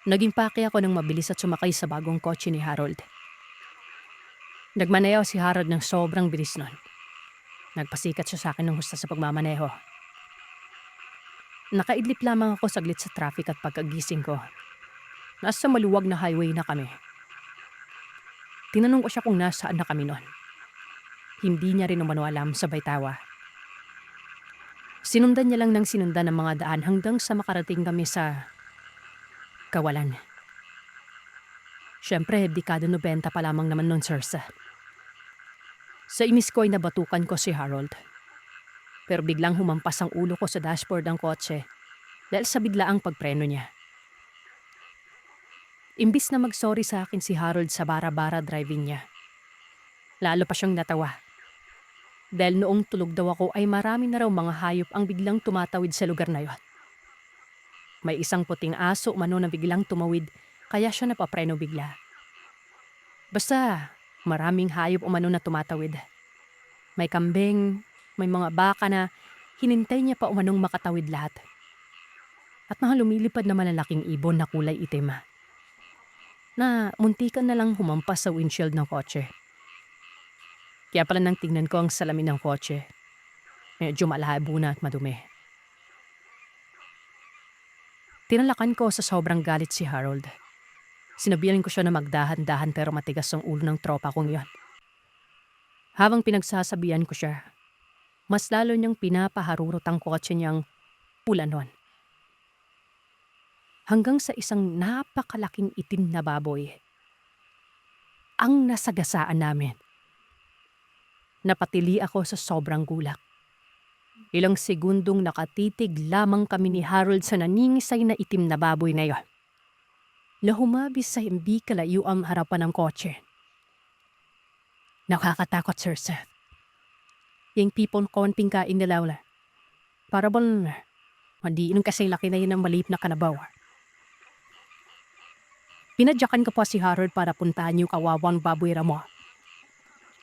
Naging pake ako ng mabilis at sumakay sa bagong kotse ni Harold. Nagmaneho si Harold ng sobrang bilis nun. Nagpasikat siya sa akin ng husta sa pagmamaneho. Nakaidlip lamang ako saglit sa traffic at pagkagising ko. Nasa maluwag na highway na kami. Tinanong ko siya kung nasaan na kami nun. Hindi niya rin umano alam, sabay tawa. Sinundan niya lang ng sinundan ng mga daan hanggang sa makarating kami sa Kawalan. Siyempre, dekada 90 pa lamang naman nun, Sir Seth. Sa inis ko ay nabatukan ko si Harold. Pero biglang humampas ang ulo ko sa dashboard ng kotse dahil sa biglaang pagpreno niya. Imbis na mag-sorry sa akin si Harold sa bara-bara driving niya, lalo pa siyang natawa. Dahil noong tulog daw ako ay marami na raw mga hayop ang biglang tumatawid sa lugar na yon. May isang puting aso umano na biglang tumawid kaya siya napapreno bigla. Basta maraming hayop umano na tumatawid. May kambing, may mga baka na hinintay niya pa umanong makatawid lahat. At mga lumilipad na malalaking ibon na kulay itim na muntikan na lang humampas sa windshield ng kotse. Kaya pala nang tingnan ko ang salamin ng kotse, medyo malabo na at madumi. Tinalakan ko sa sobrang galit si Harold. Sinabihan ko siya na magdahan-dahan pero matigas ang ulo ng tropa kong yon. Habang pinagsasabihan ko siya, mas lalo niyang pinapaharurot ang kotse niyang pula nun. Hanggang sa isang napakalaking itim na baboy ang nasagasaan namin. Napatili ako sa sobrang gulat. Ilang segundong nakatitig lamang kami ni Harold sa naningisay na itim na baboy na yon. Na humabis sa hindi kalayo ang harapan ng kotse. Nakakatakot, Sir Seth. Yung people konting kain na lawla. Para bang madiinom kasi laki na yun ng malip na kanabaw. Pinadyakan ko pa si Harold para puntahan yung kawawang baboy ramo.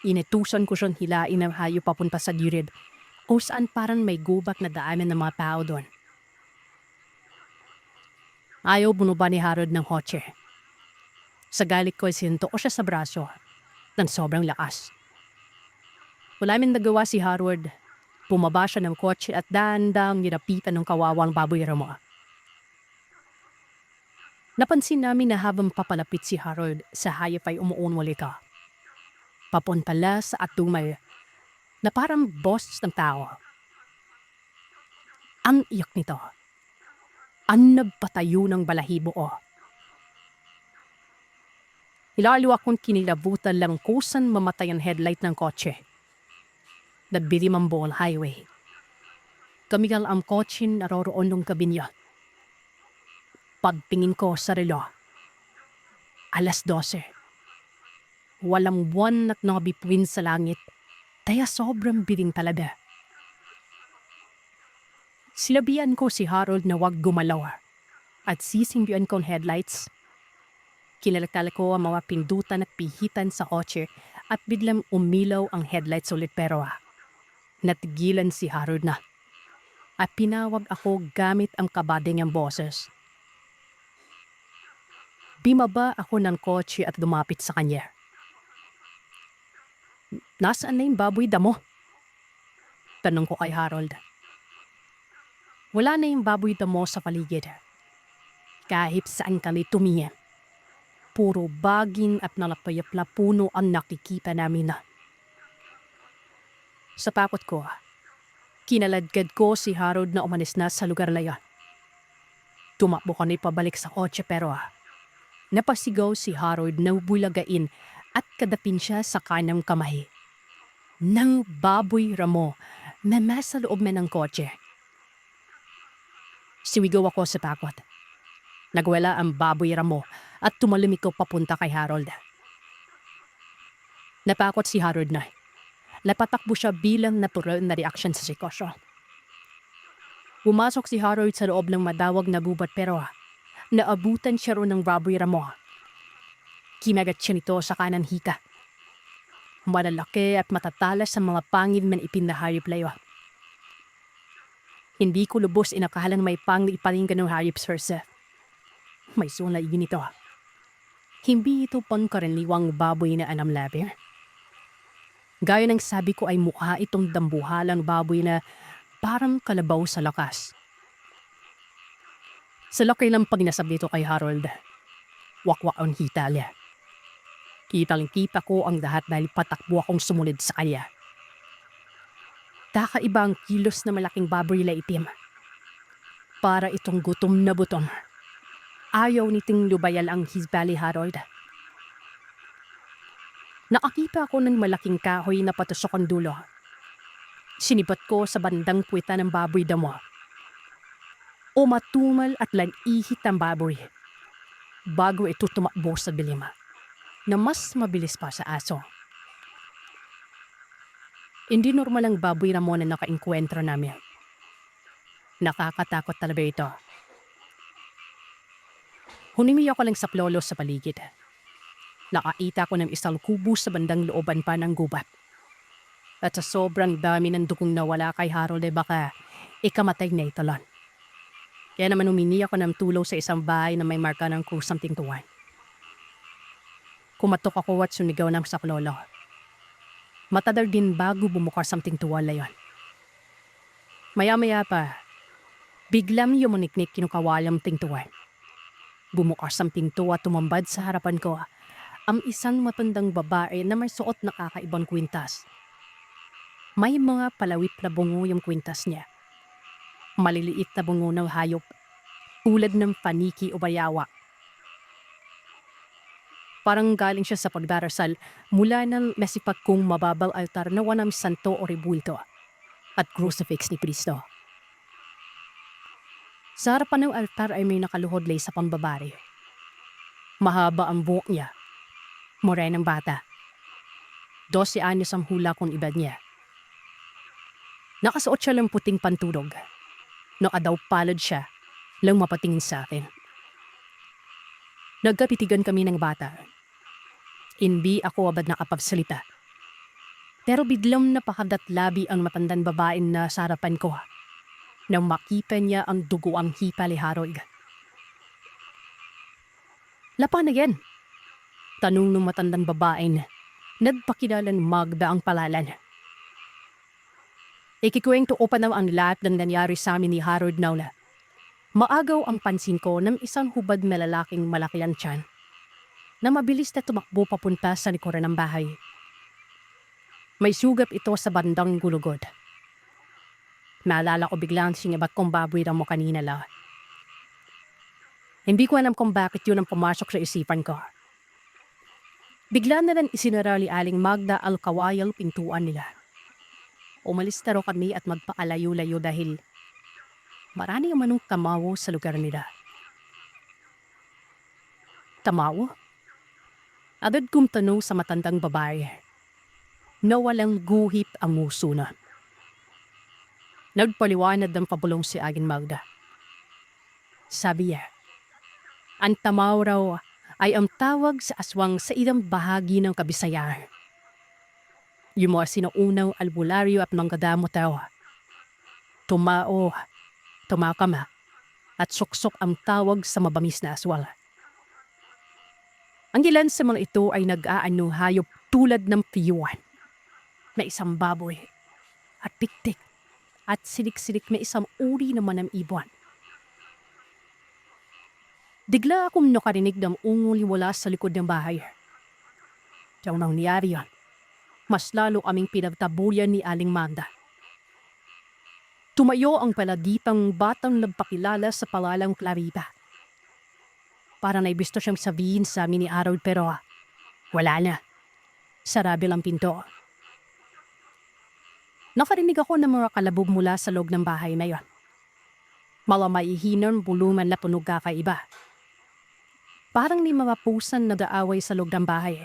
Inetusan ko siyang hilain ng hayop papunta sa gilid kung saan parang may gubat na daanan ng mga tao doon. Ayaw bunuba ni Harold ng kotse. Sa galit ko, sinto ko siya sa braso ng sobrang lakas. Wala min nagawa si Harold. Bumaba siya ng kotse at dahan-dahang nirapitan ng kawawang baboy ramo. Napansin namin na habang papalapit si Harold sa hayop ay umuunwal ito. Papunta sa atumay na parang boss ng tao. Ang iyak nito. Ang nagpatayo ng balahibo ko. Ilalo akong kinilabutan lang kusan mamatay ang headlight ng kotse. Nagbirim ang buong highway. Kamigal ang kotse naroroon ng gabi niya. Pagtingin ko sa relo. 12:00. Walang buwan at nakabituin sa langit. Kaya sobrang biring talaga. Sinabihan ko si Harold na wag gumalaw at sisimbihan ko ang headlights. Kinalakala ko ang mga pindutan at pihitan sa kotse at biglang umilaw ang headlights ulit pero natigilan si Harold na. At pinawag ako gamit ang kabading ang boses. Bimaba ako ng kotse at lumapit sa kanya. Nasaan na yung baboy damo? Tanong ko kay Harold. Wala na yung baboy damo sa paligid. Kahit saan kami tumingin. Puro baging at nalapayap na puno ang nakikita namin. Sa takot ko, kinaladkad ko si Harold na umalis na sa lugar na yan. Tumakbo kami pabalik sa kotse pero napasigaw si Harold na bulagain at kadapin siya sa kanang kamay. Nang baboy ramo na nasa loob na ng kotse. Siwigaw ako sa takot. Nagwala ang baboy ramo at tumalimi ko papunta kay Harold. Napakot si Harold na. Napatakbo siya bilang natural na reaksyon sa sitwasyon. Pumasok si Harold sa loob ng madawag na gubat pero naabutan siya ron ng baboy ramo. Kinagat siya nito sa kanang hika. Malalaki at matatalas sa mga pangil man ipinahayop layo. Hindi ko lubos inakalang may pangil ipalinggan ng hayop, sir. May sula igin ito. Hindi ito pangkaraniwang baboy na anam labi. Gaya ng sabi ko ay mukha itong dambuhalang baboy na parang kalabaw sa lakas. Sa laki ng pagnasab dito kay Harold, wakwak ang hita niya. Kitang-kita ko ang lahat dahil patakbo akong sumunod sa kanya. Kakaiba ang kilos na malaking baboy na itim. Para itong gutom na butong. Ayaw niting lubayal ang hisbali, Harold. Nakakita ako ng malaking kahoy na patusok ang dulo. Sinibat ko sa bandang puwita ng baboy damo. Umatumal at lanihit ang baboy. Bago ito tumakbo sa bilima na mas mabilis pa sa aso. Hindi normal ang baboy ramo na nakainkwentro namin. Nakakatakot talaga ito. Humingi ako ng saplolo sa paligid. Nakaita ko ng isang kubo sa bandang looban pa ng gubat. At sa sobrang dami ng dugong nawala kay Harold ay baka ikamatay na ito lang. Kaya naman humingi ako ng tulong sa isang bahay na may marka ng kusang tintuan. Kumatok ako at sumigaw ng saplolo. Matadar din bago bumukas ang tintuan na yon. Maya-maya pa, biglang yumuniknik kinukawalang tintuan. Bumukas ang pinto at tumambad sa harapan ko ang isang matandang babae na may suot na kakaibang kwintas. May mga palawip na bungo yung kwintas niya. Maliliit na bungo ng hayop, tulad ng paniki o bayawa. Parang galing siya sa pagdarasal mula ng nasipag kong mababal altar na walang santo o rebulto at crucifix ni Cristo. Sa harapan ng altar ay may nakaluhodlay sa pambabari. Mahaba ang buhok niya. Morenang bata. 12 anyos ang hula kong edad niya. Nakasuot siya ng puting pantulog. Nakadaw palad siya lang mapatingin sa akin. Nagkapitigan kami ng bata. Hindi ako abad nakapagsalita. Pero biglang napakadatlabi ang matandang babae na sa harapan ko. Nang makita niya ang dugo ang hipa ni Harold. Lapa na yan? Tanong ng matandang babae na nagpakilalan Magda ang palalan. Ikikwento ko pa naman ang lahat ng nangyari sa amin ni Harold Naula. Maagaw ang pansin ko ng isang hubad na lalaking malaki ang tiyan na mabilis na tumakbo papunta sa likuran ng bahay. May sugap ito sa bandang gulugod. Naalala ko biglang sinabat kong baboy na mo kanina la. Hindi ko alam kung bakit yun ang pumasok sa isipan ko. Bigla na lang isinara ni Aling Magda al-kawayal pintuan nila. Umalis na raw kami at magpaalayo-layo dahil marami ang manong tamawo sa lugar nila. Tamawo? Agad kong tanong sa matandang babae na walang guhit ang nguso na. Nagpaliwanag ng pabulong si Aging Magda. Sabi niya, ang tamaw raw ay ang tawag sa aswang sa ilang bahagi ng Kabisayan. Yung mga sinuunang albularyo at manggadamo tao. Tumao, tumakama, at suksok ang tawag sa mabamis na aswang. Ang ilan sa mga ito ay nag-aano hayop tulad ng piyuan na isang baboy at tiktik at silik-silik na isang uri naman ng ibon. Digla akong nakarinig ng ungol wala sa likod ng bahay. Diyan nangyari yan. Mas lalo aming pinagtabuyan ni Aling Manda. Tumayo ang paladipang batang nagpakilala sa palalang Clarita. Para naibisto siyang sabihin sa amin ni Harold pero wala na. Sarabi lang pinto. Nakarinig ako ng mga kalabog mula sa loob ng bahay na yon. Malamaihinan buluman na punog kakaiba. Parang ni mga pusan nag-aaway sa loob ng bahay.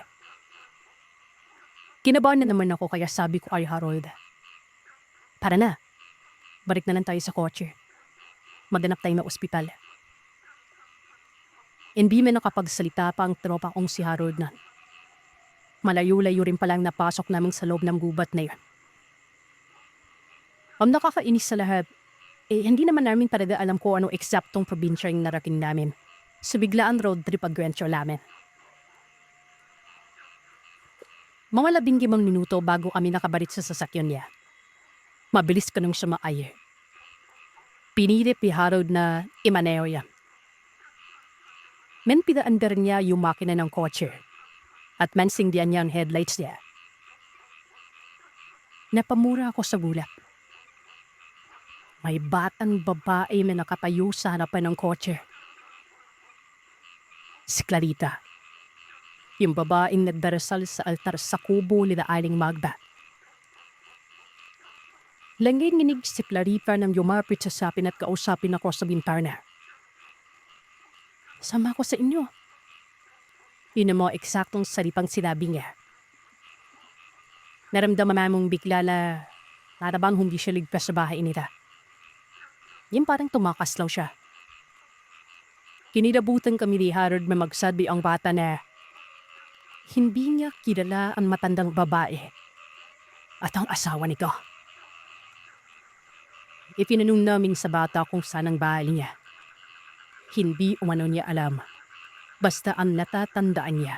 Kinabahan na naman ako kaya sabi ko kay Harold, "Tara na, balik na lang tayo sa kotse. Maghanap tayo ng ospital." Hindi man nakapagsalita pa ang tropa kong si Harold na. Malayo-layo rin palang napasok namin sa loob ng gubat na yun. Ang nakakainis sa lahat, hindi naman namin talaga alam kung anong eksaktong probinsya yung narating namin. Sa biglaan road trip adventure namin. Mga 15 minuto bago kami nakabarit sa sasakyan niya. Mabilis ka nung sumakay. Pinilit ni Harold na imaneo yan. Men pinaandar niya yung makina ng kotse at mansing diyan niya ang headlights niya. Napamura ako sa gulat. May batang babae na nakatayo sa harapan ng kotse. Si Clarita. Yung babaeng nagdarasal sa altar sa kubo ni Aling Magda. Langinginig si Clarita nang yumapit sa sapin at kausapin ako sa bintana. "Sama ko sa inyo." Yun ang mga eksaktong salipang sinabi niya. Naramdaman mong bigla na narabang hindi siya ligtas sa bahay nila. Yung parang tumakas lang siya. Kinilabutan kami ni Harold na magsabi ang bata na hindi niya kilala ang matandang babae at ang asawa nito. Ipinanong namin sa bata kung saan ang bahay niya. Hindi umano niya alam. Basta ang natatandaan niya.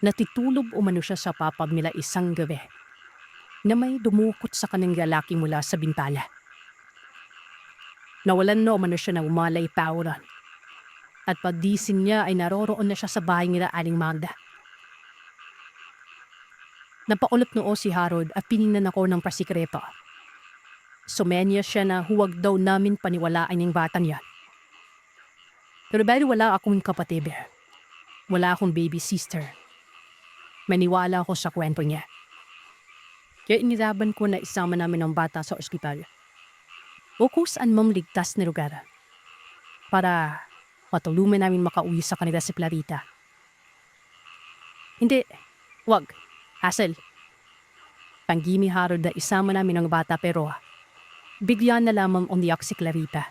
Natitulog umano siya sa papag nila isang gabi na may dumukot sa kanang lalaki mula sa bintana. Nawalan na umano siya ng umalay pauran. At pagdising niya ay naroroon na siya sa bahay nila Aling Magda. Napaulot noo si Harold at pininan ako ng pasikreto. Sumenya siya na huwag daw namin paniwalaan yung bata niya. Pero dahil wala akong kapatid, wala akong baby sister, maniwala ako sa kwento niya. Kaya iniraban ko na isama namin ang bata sa ospital. O kung saan mang ligtas na lugar. Para patulungan namin makauwi sa kanila si Clarita. Hindi, wag, hassle. Tanggi ni Harold na isama namin ang bata pero bigyan na lamang umiyak si Clarita.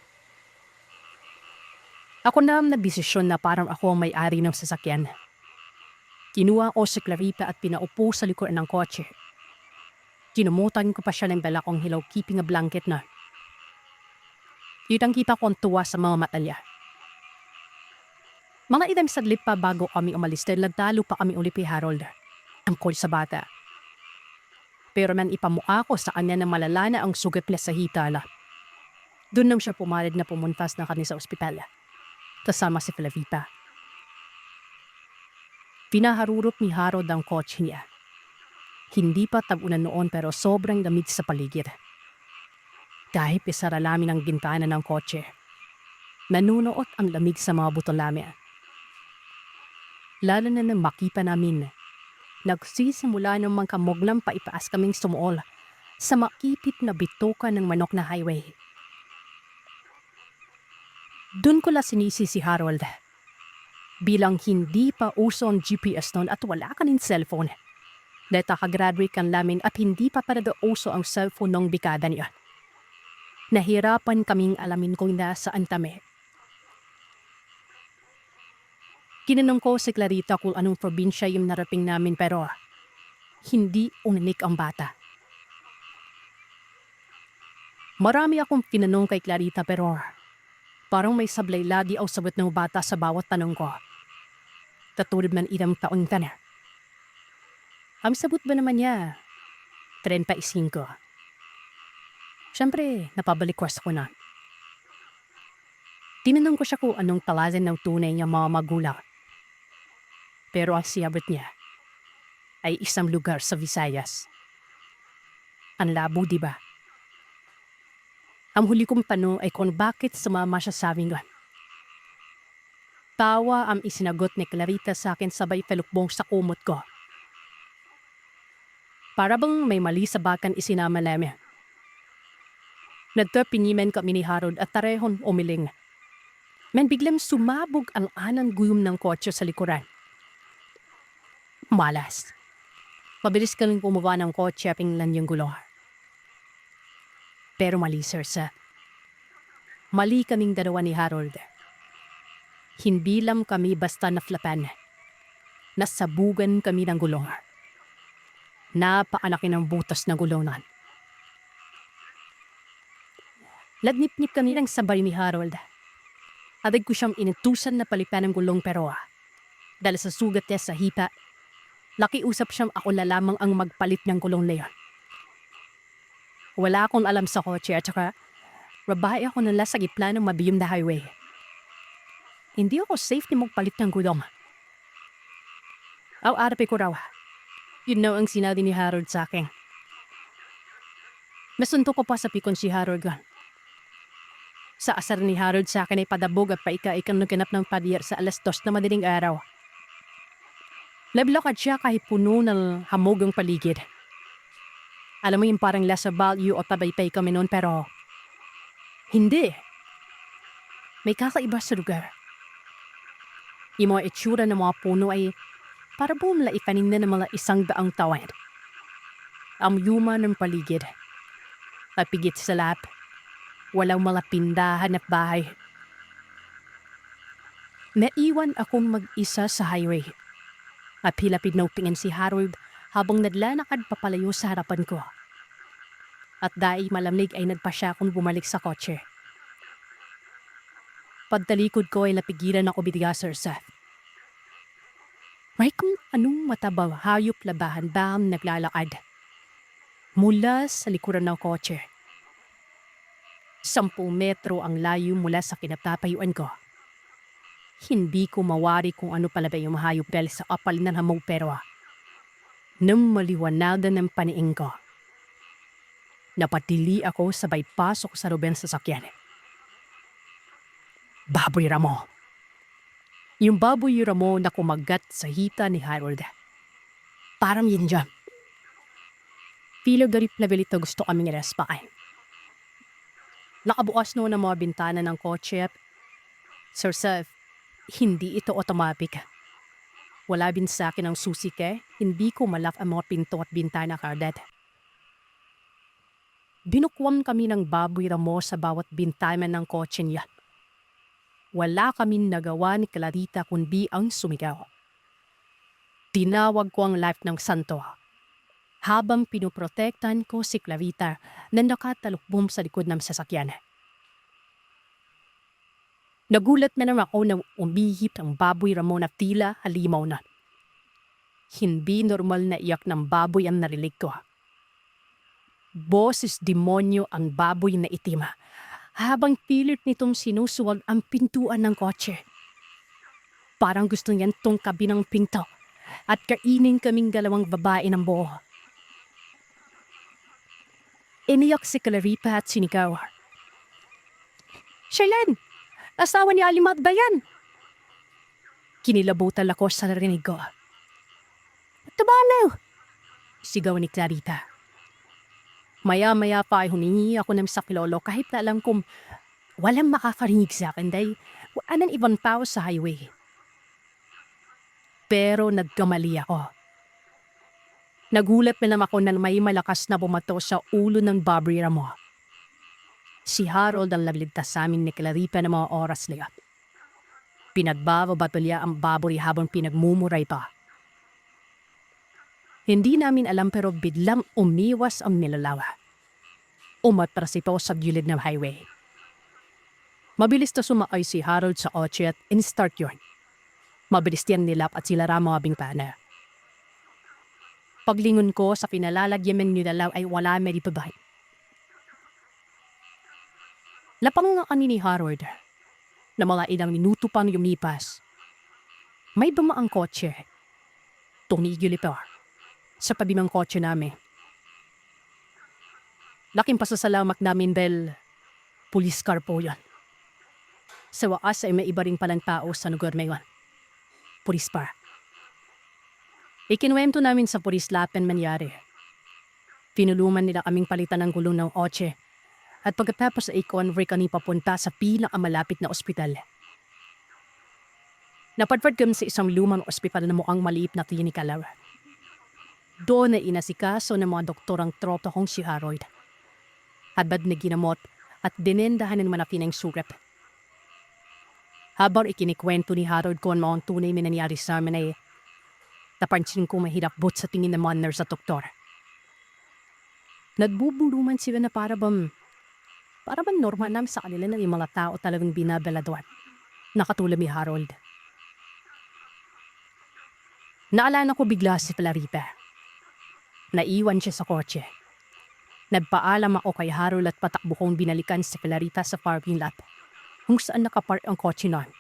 Ako na ang nabisisyon na parang ako ang may-ari ng sasakyan. Kinuha ko si Clarita at pinaupo sa likuran ng kotse. Kinumutan ko pa siya ng dalakong hilaw keeping a blanket na. Kitang-kita ko ang tuwa sa mga mata niya. Mga ilang saglit pa bago kami umalis dahil nagtalo pa kami ulit kay Harold. Ang call sa bata. Pero man ipamukha ko sa kanya na malala na ang sugat niya sa hitala. Doon nang siya pumalad na pumuntas na kami sa ospital. Kasama si Clarita. Pinaharurot ni Harold ang kotse niya. Hindi pa tag-ulan noon pero sobrang lamig sa paligid. Kahit isara namin ang bintana ng kotse, nanunuot ang lamig sa mga buto namin. Lalo na nang makita namin, nagsisimula ng mga kamuglang paitaas kaming sumuol sa makipit na bituka ng manok na highway. Doon ko la sinisi si Harold. Bilang hindi pa uso ang GPS noon at wala ka ng cellphone. Dahil kakagraduate kan namin at hindi pa para uso ang cellphone ng bikada niya. Nahirapan kaming alamin kung nasaan kami. Kinanong ko si Clarita kung anong probinsya yung narating namin pero hindi unanik ang bata. Marami akong tinanong kay Clarita pero parang may sablay lagi ang sagot ng bata sa bawat tanong ko. tatulad man idang taong tanar. Ang sabot ba naman niya? 35. Siyempre, napabalikwas ko na. Tinanong ko siya kung anong talasan ng tunay niya mga magulang. Pero ang siyabot niya ay isang lugar sa Visayas. Ang labo, di ba? Ang huli kong tanong ay kung bakit sumama siya sa amin. Tawa ang isinagot ni Clarita sa akin sabay pelukbong sa kumot ko. Para bang may mali sa bakan isinama namin. Nagtapinimen kami ni Harold at tarehon umiling. Men biglang sumabog ang anang guyom ng kotse sa likuran. Malas. Mabilis kaming bumaba ng kotse at pinglan yung gulo. Pero mali, Sir Seth. Mali kaming dalawa ni Harold. Hindi lang kami basta naflapan. Nasabugan kami ng gulong. Napakalaki ng butas na gulungan. Ladnip-nip kami ng sabay ni Harold. Adag ko siyang inutusan na palipan ng gulong pero dahil sa sugat niya sa hipa, lakiusap siyang ako na lamang ang magpalit ng gulong na yun. Wala akong alam sa kotse at saka babae ako nala sa gitna ng mabiyom na highway. Hindi ako safe ni magpalit ng gulong. Arapi ko raw. Yun na ang sinabi ni Harold sa akin. Nasunto ko pa sa pikon si Harold. Sa asar ni Harold sa akin ay padabog at paika-ikang naganap ng padiyer sa alas 2 na madaling araw. Nablakad siya kahit puno ng hamog ang paligid. Alam mo yung parang lasa value o tabaypay kami noon pero hindi. May kakaiba sa lugar. Yung mga itsura ng mga puno ay para buong laipanin na ng mga 100 taon. Ang yuma ng paligid. Papigit sa lap. Walang mga pindahan at bahay. Naiwan akong mag-isa sa highway. At hilapid na upingin si Harold habang naglalakad papalayo sa harapan ko. At dahil malamig ay nagpa siya akong bumalik sa kotse. Pagtalikod ko ay napigilan ako bitiga, Sir Seth. May kung anong matabaw hayop labahan ba ang naglalakad. Mula sa likuran ng kotse. 10 metro ang layo mula sa kinapapayuan ko. Hindi ko mawari kung ano pala ba yung mahayop dahil sa apal ng hamog pero nang maliwanagan ng paniing ko. Napatili ako sabay pasok sa loob ng sasakyan. Baboy Ramo. Yung baboy Ramo na kumagat sa hita ni Harold. Parang yun dyan. Pilo garip level ito gusto kaming respakin. Nakabukas noon ang mga bintana ng kotse. Sir Seth, hindi ito automatic. Wala bin sa akin ang susi hindi ko malak ang mga pinto at bintana kardat. Binukwam kami ng baboy Ramo sa bawat bintana ng kotse niya. Wala kaming nagawa ni Clarita kundi ang sumigaw. Tinawag ko ang life ng santo. Habang pinoprotektan ko si Clarita na nakatalukbong sa likod ng sasakyan. Nagulat na naman ako na umihip ang baboy Ramon na tila halimaw na. Hindi normal na iyak ng baboy ang narinig ko. Boses demonyo ang baboy na itim habang pilit nitong sinusuwag ang pintuan ng kotse. Parang gusto niyan tungkabi ng pinto at kainin kaming dalawang babae ng buo. Iniyak si Clarita at sinigaw. Shailene! Asawa ni Alimat ba yan? Kinilabutan ako sa narinig ko. Tabalaw! Sigaw ni Clarita. Maya-maya pa ay humingi ako ng sakilolo kahit na alam kong walang makakarinig sa akin dahil wala ng ibang tao sa highway. Pero nagkamali ako. Nagulat na naman ako na may malakas na bumato sa ulo ng baboy Ramo. Si Harold ang nagligtas sa amin ni Clarita ng mga oras na yan. Pinagbababato niya ang baboy habang pinagmumuray pa. Hindi namin alam pero biglang umiwas ang nilalawa. Umatras ito sa gilid ng highway. Mabilis na sumakay si Harold sa kotse at in-start yun. Mabilis tiyang nilap at sila mga bintana. Paglingon ko sa pinalalagyan ng nilalaw ay wala may ipabahay. Lapang nga ani ni Harold na mga ilang minuto pang lumipas. May dumaang kotse. Tumigil ito sa pabimang kotse namin. Laking pasasalamat namin dahil police car po yan. Sa wakas ay may iba rin palang tao sa lugar na yun. Police car. Ikinuwento namin sa police lahat ng mangyari. Tinulungan nila kaming palitan ng gulong ng kotse at pagkatapos ay convoy kami papunta sa pinakamalapit na ospital. Napadpad kami sa isang lumang ospital na mukhang maliit na klinikal. Doon ay inasikaso ng mga doktor ang tropa kong si Harold. Habad na ginamot at dinendahan ng malaki ng sugat. Habang ikinikwento ni Harold ko ang mga tunay na nangyari sa amin ay napansin ko mahirap bot sa tingin ng mga nurse at doktor. Nagbubuluman sila na para bang normal namin sa kanila na yung mga tao talagang binabaladuan. Nakatulad ni Harold. Naalala ko bigla si Clarita. Naiwan siya sa kotse. Nagpaalam ako kay Harold at patakbo kong binalikan si Clarita sa parking lot kung saan nakapark ang kotse nun.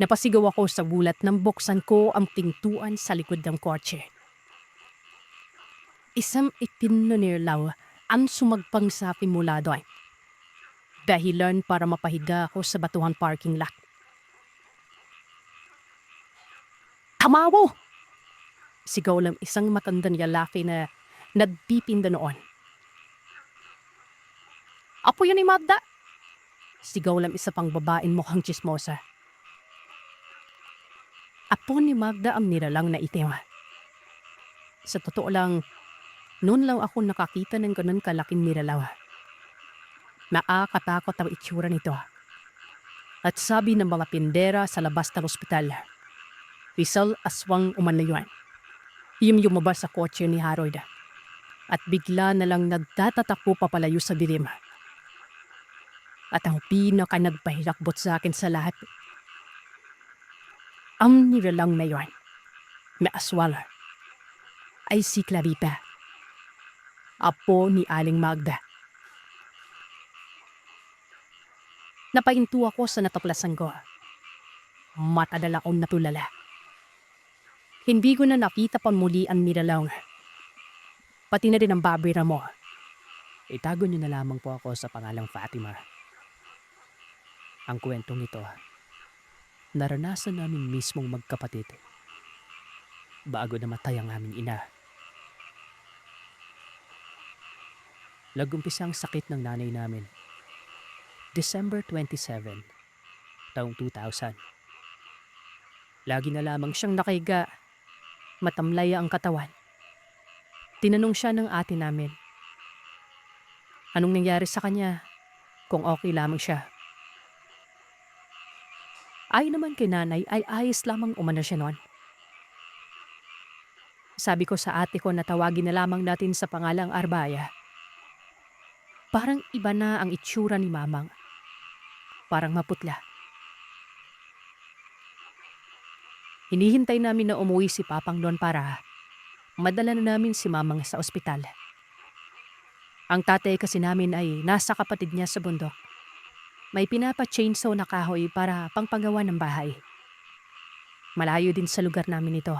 Napasigaw ako sa gulat nang buksan ko ang pintuan sa likod ng kotse. Isang itim na nirlaw ang sumagpang sa akin mula doon. Dahilan para mapahiga ako sa batuhan parking lot. Tamawo! Sigaw lang isang matandang lalaki na nagpipinda noon. Apo yun ni Magda! Sigaw lang isa pang babaeng mukhang chismosa. Apo ni Magda ang nilalang na itim. Sa totoo lang, noon lang ako nakakita ng ganun kalaking nilalaw. Nakakatakot ang itsura nito. At sabi ng mga pindera sa labas ng ospital, Rizal aswang umanayuan. Lumabas sa kotse ni Harold at bigla na lang nagtatatakbo papalayo sa dilim. At ang pinaka nagpahilakbot sa akin sa lahat, ang nilalang na yun, na aswal, ay si Clarita, apo ni Aling Magda. Napahinto ako sa natuklasan ko. Matadala akong natulala. Hindi ko na nakita pa muli ang nilalang. Pati na rin ang babira mo. Itago niyo na lamang po ako sa pangalang Fatima. Ang kwentong ito, naranasan namin mismong magkapatid bago namatay ang aming ina. Nagumpisa ang sakit ng nanay namin. December 27, taong 2000. Lagi na lamang siyang nakahiga. Matamlay ang katawan. Tinanong siya ng ate namin. Anong nangyari sa kanya? Kung okay lamang siya. Ay naman kay nanay ay ayos lamang umano siya noon. Sabi ko sa ate ko na tawagin na lamang natin sa pangalang Arbaya. Parang iba na ang itsura ni mamang. Parang maputla. Hinihintay namin na umuwi si Papang doon para madala na namin si Mamang sa ospital. Ang tatay kasi namin ay nasa kapatid niya sa bundok. May pinapa-chainsaw na kahoy para pangpagawa ng bahay. Malayo din sa lugar namin ito.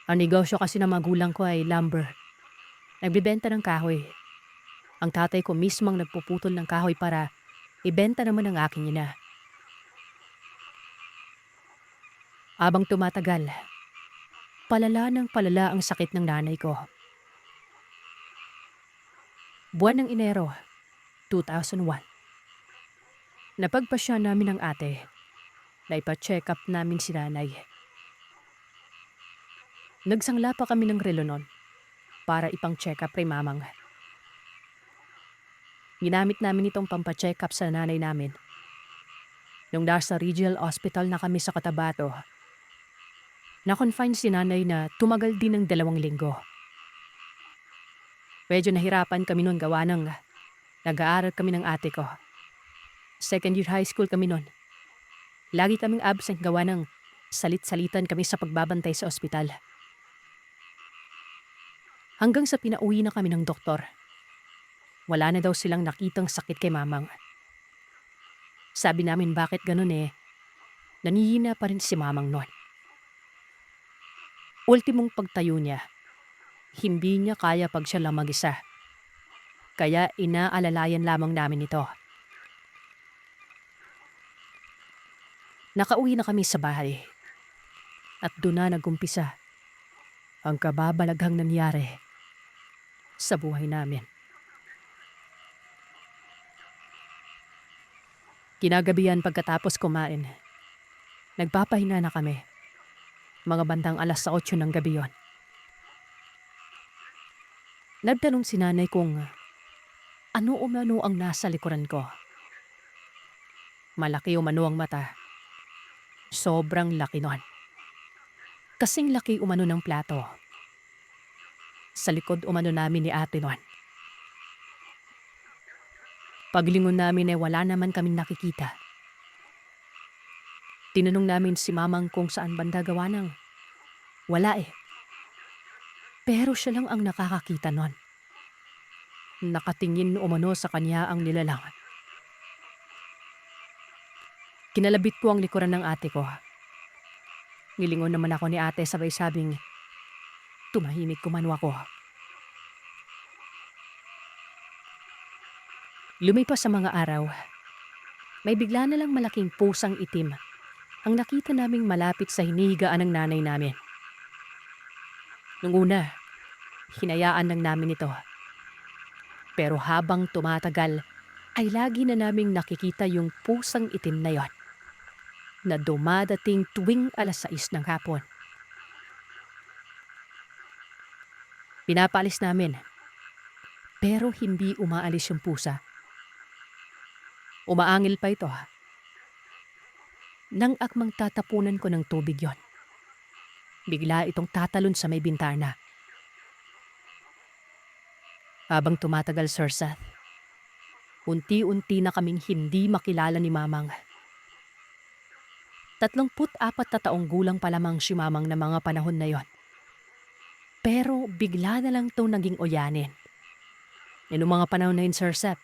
Ang negosyo kasi ng magulang ko ay lumber. Nagbibenta ng kahoy. Ang tatay ko mismong nagpuputol ng kahoy para ibenta naman ang aking ina. Habang tumatagal, palala ng palala ang sakit ng nanay ko. Buwan ng Enero, 2001. Napagpasya namin ng ate na ipa-check up namin si nanay. Nagsangla pa kami ng relo nun para ipang check up kay mamang. Ginamit namin itong pampa-check up sa nanay namin. Nung nasa regional hospital na kami sa Cotabato, na-confine si nanay na tumagal din ng 2 linggo. Medyo nahirapan kami noon gawa ng nag-aaral kami ng ate ko. Second year high school kami noon. Lagi kaming absent gawa ng salit-salitan kami sa pagbabantay sa ospital. Hanggang sa pinauwi na kami ng doktor. Wala na daw silang nakitang sakit kay mamang. Sabi namin bakit ganun nanihina pa rin si mamang noon. Ultimong pagtayo niya, hindi niya kaya pag siya lang mag-isa. Kaya inaalalayan lamang namin ito. Nakauwi na kami sa bahay. At doon na nagumpisa ang kababalaghang nangyari sa buhay namin. Kinagabihan pagkatapos kumain, nagpapahinga na kami. Mga bandang 8:00 ng gabi yon. Nagtanong si nanay kung ano umano ang nasa likuran ko. Malaki umano ang mata. Sobrang laki nun. Kasing laki umano ng plato. Sa likod umano namin ni ate nun. Paglingon namin wala naman kaming nakikita. Tinanong namin si mamang kung saan banda gawa ng wala Pero siya lang ang nakakakita nun. Nakatingin umano sa kanya ang nilalang. Kinalabit ko ang likuran ng ate ko. Nilingon naman ako ni ate sabay sabing, tumahimik kumano ako. Lumipas sa mga araw, may bigla na lang malaking pusang itim ang nakita naming malapit sa hinihigaan ng nanay namin. Nung una, hinayaan lang namin ito. Pero habang tumatagal, ay lagi na naming nakikita yung pusang itim na yon na dumadating tuwing 6:00 ng hapon. Pinapalis namin, pero hindi umaalis yung pusa. Umaangil pa ito. Nang akmang tatapunan ko ng tubig yon, bigla itong tatalon sa may bintana. Habang tumatagal, Sir Seth, unti-unti na kaming hindi makilala ni mamang. 34 na taong gulang pa lamang si mamang na mga panahon na yon. Pero bigla na lang itong naging oyanin. Noong mga panahon na yun, Sir Seth,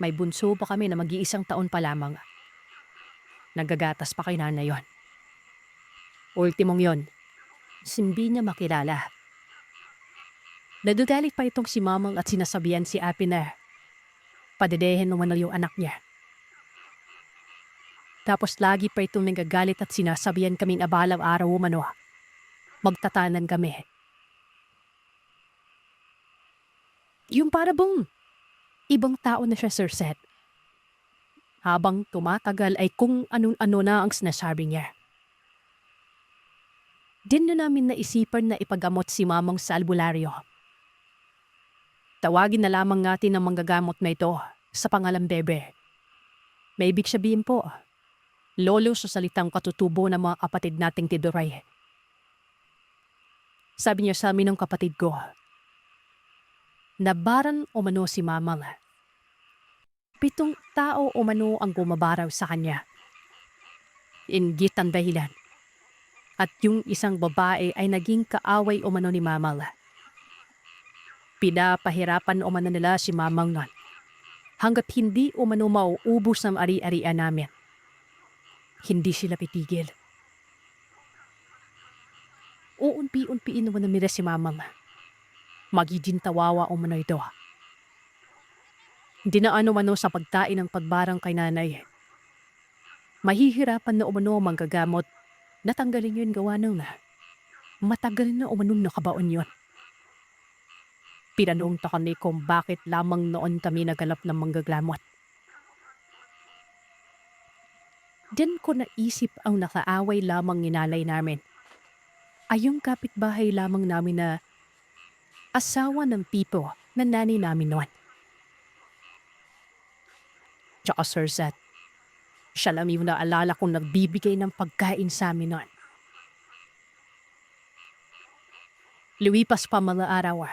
may bunso pa kami na mag-iisang taon pa lamang. Nagagatas pa kay nanay yon. Ultimong yon, hindi niya makilala. Nadudalit pa itong si mamang at sinasabihan si Api na padedehin naman yung anak niya. Tapos lagi pa itong nagagalit at sinasabihan kaming abalang araw umano. Magtatanan kami. Yung para bang ibang tao na siya, Sir Seth. Habang tumatagal ay kung anong-ano na ang sinasabi niya. Din na namin naisipan na ipagamot si mamang sa albularyo. Tawagin na lamang natin ang manggagamot na ito sa pangalang Bebe. May ibig sabihin po, lolo sa salitang katutubo ng mga kapatid nating Tiduray. Sabi niya sa amin ng kapatid ko, nabaran umano si mamang. 7 tao umano ang gumabaraw sa kanya. Inggit ang dahilan. At yung isang babae ay naging kaaway umano ni mamang. Pinapahirapan umano nila si mamang nun hanggat hindi umano mauubos ang ari-arian namin. Hindi sila pitigil. Uunpi-unpiin naman nila si mamang. Magiging tawawa umano ito. Hindi na ano sa pagtain ng pagbarang kay nanay. Mahihirapan na umano ang manggagamot. Natanggalin yun gawa ng matagal na umanong nakabaon yun. Pinanong ta kami kung bakit lamang noon kami nagalap ng manggaglamot. Diyan ko naisip ang nakaaway lamang ninalay namin. Ay yung kapitbahay lamang namin na asawa ng Pipo na nanay namin noon. Tsaka Sir Seth, siya lang yung naalala kong nagbibigay ng pagkain sa amin noon. Lumipas pa mga araw.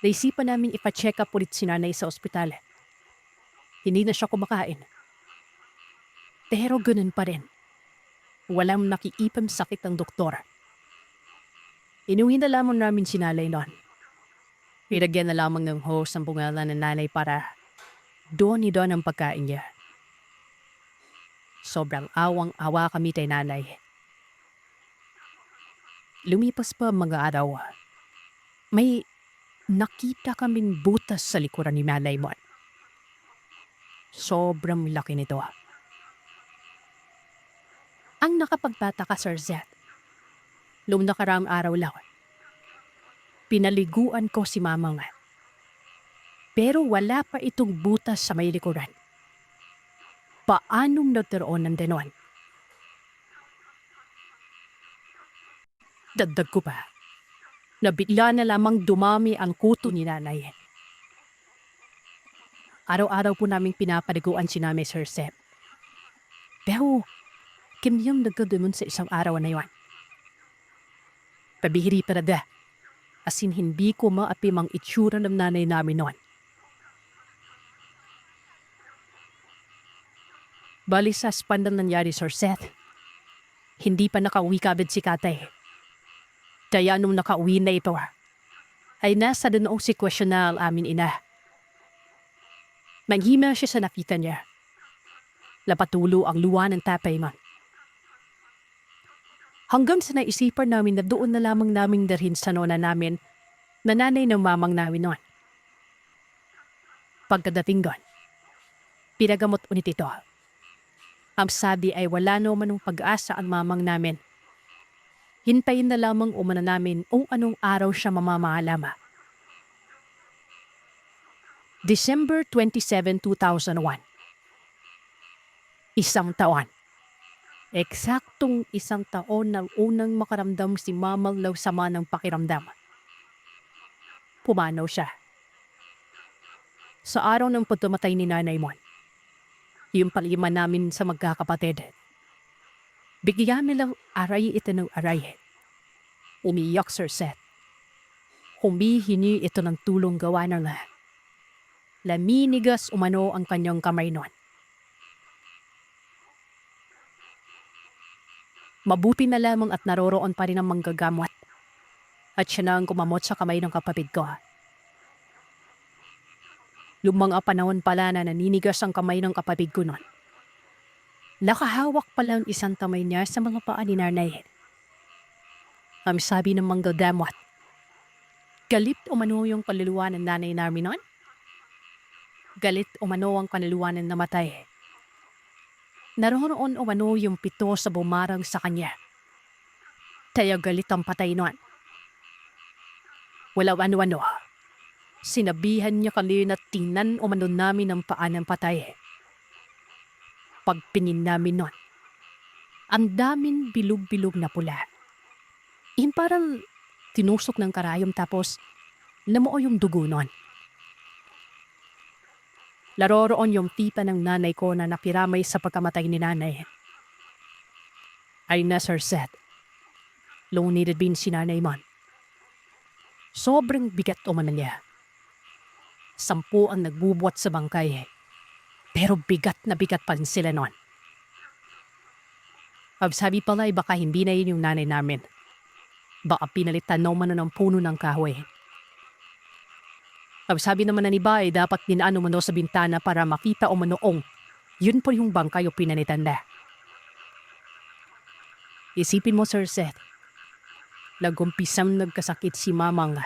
Naisipan namin ipa-check up ulit si nanay sa ospital. Hindi na siya kumakain. Pero ganun pa rin. Walang nakiipang sakit ng doktor. Inuwi na lamang namin si nanay noon. Nilagyan na lamang ng hose ang bungalan ng nanay para doon ang pagkain niya. Sobrang awang-awa kami kay nanay. Lumipas pa ang mga araw. May nakita kaming butas sa likuran ni nanay mo. Sobrang laki nito. Ang nakapagtataka, Sir Zed, noong nakaraang araw lang, pinaliguan ko si Mama nga. Pero wala pa itong butas sa may likuran. Paanong nagkaroon ng ganon? Dagdag ko pa, na bigla na lamang dumami ang kuto ni nanay. Araw-araw po naming pinapaliguan si Nanay Sir Zed. Pero, kimyam nagkadumon sa isang araw na yun. Pabihiri parada, asin hindi ko maapim ang itsura ng nanay namin noon. Bali sa spandang nangyari, Sir Seth, hindi pa nakauwi kabid si Katay. Kaya nung nakauwi na ito, ay nasa doon si questional amin ina. Manghima siya sa nakita niya. Lapatulo ang luwa ng tapay man. Hanggang sa naisipan namin na doon na lamang naming darhin sa nona namin na nanay ng mamang namin noon. Pagkadating doon, pinagamot ulit ito. Ang sabi ay wala naman ng pag-asa ang mamang namin. Hintayin na lamang umana namin kung anong araw siya mamamalama. December 27, 2001. Isang taon. Eksaktong isang taon nang unang makaramdam si Mamang Law sama ng pakiramdam. Pumanaw siya. Sa araw ng pagkamatay ni Nanay Mon, yung palima namin sa magkakapatid, bigyan nilang aray ito ng aray. Umiyak, Sir Seth. Humihingi ito ng tulong gawa ng laminigas umano ang kanyang kamay noon. Mabuti na lamang at naroroon pa rin ang manggagamot. At siya na ang kumamot sa kamay ng kapatid ko. Lumang panahon pala na naninigas ang kamay ng kapatid ko noon. Nakahawak pala ang isang kamay niya sa mga paa ni nanay. Ang sabi ng manggagamot, galit umano yung kaluluwa ng nanay namin noon? Galit umano ang kaluluwa ng namatay. Naroon umano yung pito sa bumarang sa kanya. Kaya galit ang patay noon. Wala ano-ano. Sinabihan niya kami na tingnan umano namin ang paa ng patay. Pagpingin namin noon, ang daming bilog-bilog na pula. Yung parang tinusok ng karayom tapos namuo yung dugo noon. Laroroon yung tita ng nanay ko na napiramay sa pagkamatay ni nanay. Ay na, Sir Seth. Low-needed bin si Nanay Mon. Sobrang bigat umano niya. 10 ang nagbubuhat sa bangkay. Pero bigat na bigat pa rin sila noon. Sabi pala ay baka hindi na yun yung nanay namin. Baka pinalitan naman ng puno ng kahoy. Sabi naman ng iba ay dapat dinaan umano sa bintana para makita umanoong yun po yung bangkay o pinanitan na. Isipin mo, Sir Seth, nagumpisang nagkasakit si Mamang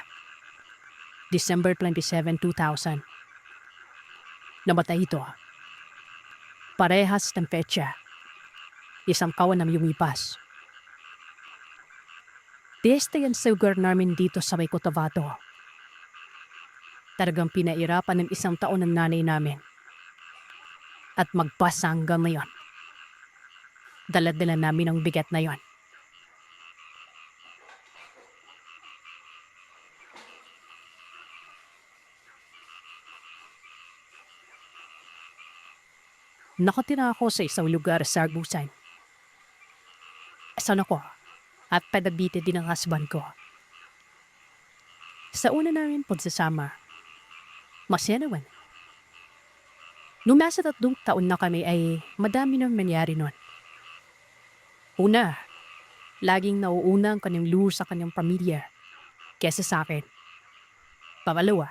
December 27, 2000. Namatay ito. Parehas ng petsa. Isang kawan na yumipas. Teste yan sa lugar namin dito sa may Cotabato. Talagang pinairapan ng 1 taon ng nanay namin. At magpasa hanggang ngayon. Dala-dala namin ang bigat na yon. Nakatira ako sa isang lugar sa Agusan. Asan ako? At padabite din ang husband ko. Sa una namin pagsasama, masaya naman. Nung nasa 3 taon na kami ay madami nang nangyari nun. Una, laging nauuna ang kanyang lure sa kanyang pamilya kesa sa akin. Pangalawa,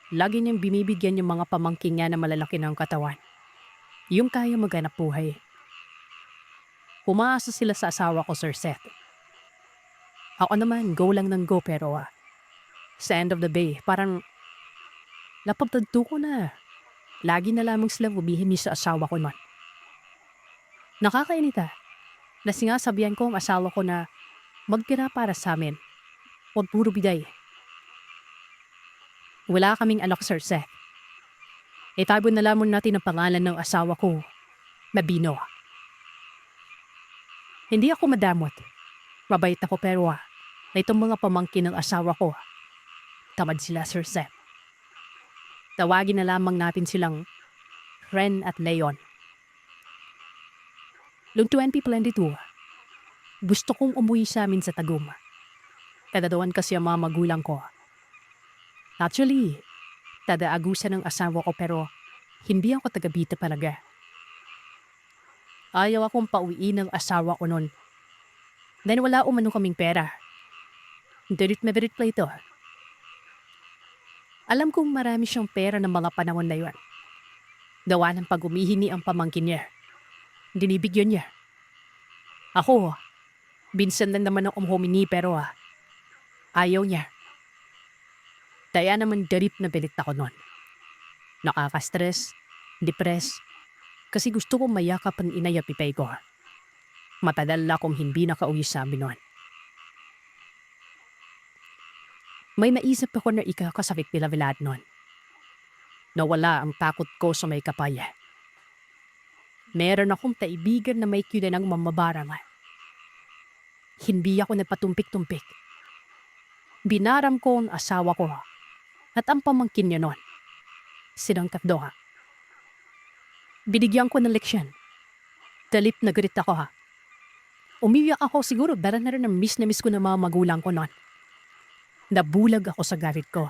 lagi niyang binibigyan yung mga pamangkin niya na malalaki ng katawan. Yung kaya maghanap buhay. Umaasa sila sa asawa ko, Sir Seth. Ako naman, go lang ng go pero sa end of the day, parang napagtanto ko na lagi na lamang sila bumihimi sa asawa ko nun. Nakakainita na sinasabihan ko ang asawa ko na magtira para sa amin. Huwag puro biday. Wala kaming anak, Sir Seth. Itago na lamang natin ang pangalan ng asawa ko na Bino. Hindi ako madamot. Mabait ako pero na itong mga pamangkin ng asawa ko, tamad sila, Sir Seth. Tawagin na lamang natin silang Ren at Leon. Noong 2022, gusto kong umuwi sa amin sa Tagum. Kadadawan kasi ang mga magulang ko. Actually, tadaagusan ng asawa ko pero hindi ako taga-Bita talaga. Ayaw akong pauwiin ng asawa ko noon. Dahil wala umano kaming pera. Dirit na dirit pa ito. Alam kong marami siyang pera ng mga panahon na yun. Dawa ng pag-umihini ang pamangkin niya. Dinibigyan niya. Ako, binsan lang naman ang humini pero ayaw niya. Kaya naman dirit na bilit ako noon. Nakaka-stress, depress, kasi gusto kong mayakap ang inay at pipay ko. Matadala kong hindi nakauwi sa amin noon. May naisip ako na ikakasakit pila-vilad noon. Nawala ang takot ko sa may kapaya. Meron akong kaibigan na may kuya ng mamabarang. Hindi ako nagpatumpik-tumpik. Binaram ko ang asawa ko at ang pamangkin niya noon. Silang tatlo. Binigyan ko ng leksyon. Talip na galit ako. Umiyak ako siguro dahil na rin ang miss na miss ko ng mga magulang ko noon. Nabulag ako sa galit ko.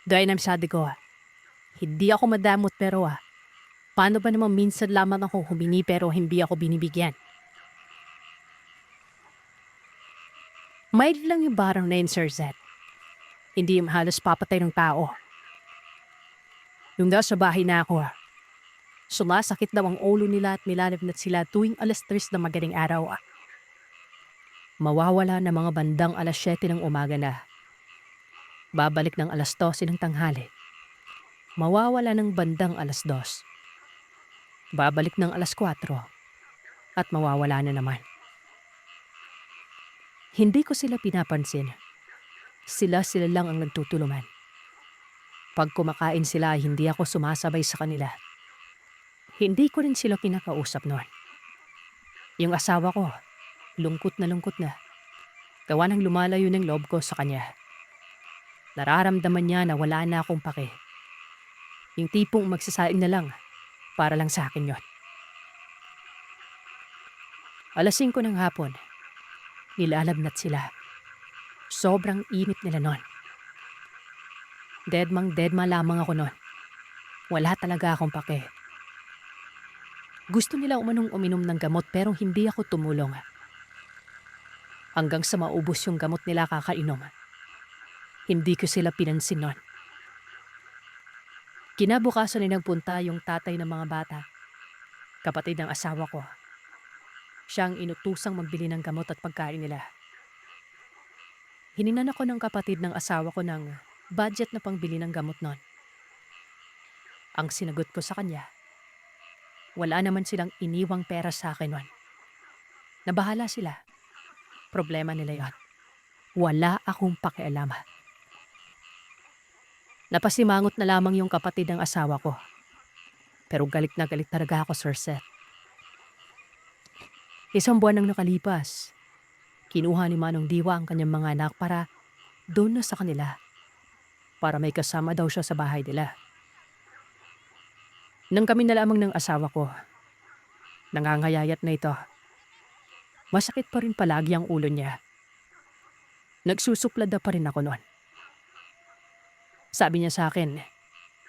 Dahil sabi ko, hindi ako madamot pero paano ba naman minsan lamang ako humingi pero hindi ako binibigyan? Mild lang yung barang na yun, Sir Zed. Hindi yung halos papatay ng tao. Yung nasa bahay na ako, sumasakit daw ang ulo nila at nilalabnat sila tuwing alas 3 na magaling araw. Mawawala na mga bandang alas 7 ng umaga na. Babalik ng alas 12 ng tanghali. Mawawala ng bandang alas 2. Babalik ng alas 4. At mawawala na naman. Hindi ko sila pinapansin. Sila lang ang nagtutulungan. Pag kumakain sila, hindi ako sumasabay sa kanila. Hindi ko rin sila pinakausap noon. Yung asawa ko, lungkot na. Gawa ng lumalayo ng loob ko sa kanya. Nararamdaman niya na wala na akong pake. Yung tipong magsasaing na lang, para lang sa akin yon. Alas 5 ng hapon, nilalabnat sila. Sobrang init nila noon. Deadma lamang ako noon. Wala talaga akong pake. Gusto nila uminom ng gamot pero hindi ako tumulong. Hanggang sa maubos yung gamot nila kakainom. Hindi ko sila pinansin noon. Kinabukasan ay nagpunta yung tatay ng mga bata. Kapatid ng asawa ko. Siyang inutusang magbili ng gamot at pagkain nila. Hininan ako ng kapatid ng asawa ko ng budget na pangbili ng gamot noon. Ang sinagot ko sa kanya, wala naman silang iniwang pera sa akin noon. Nabahala sila. Problema nila yon. Wala akong pakialam. Napasimangot na lamang yung kapatid ng asawa ko. Pero galit na galit talaga ako, Sir Seth. 1 buwan nang nakalipas, kinuha ni Manong Diwa ang kanyang mga anak para doon na sa kanila. Para may kasama daw siya sa bahay nila. Nang kami na lamang ng asawa ko, nangangayayat na ito. Masakit pa rin palagi ang ulo niya. Nagsusuplada pa rin ako noon. Sabi niya sa akin,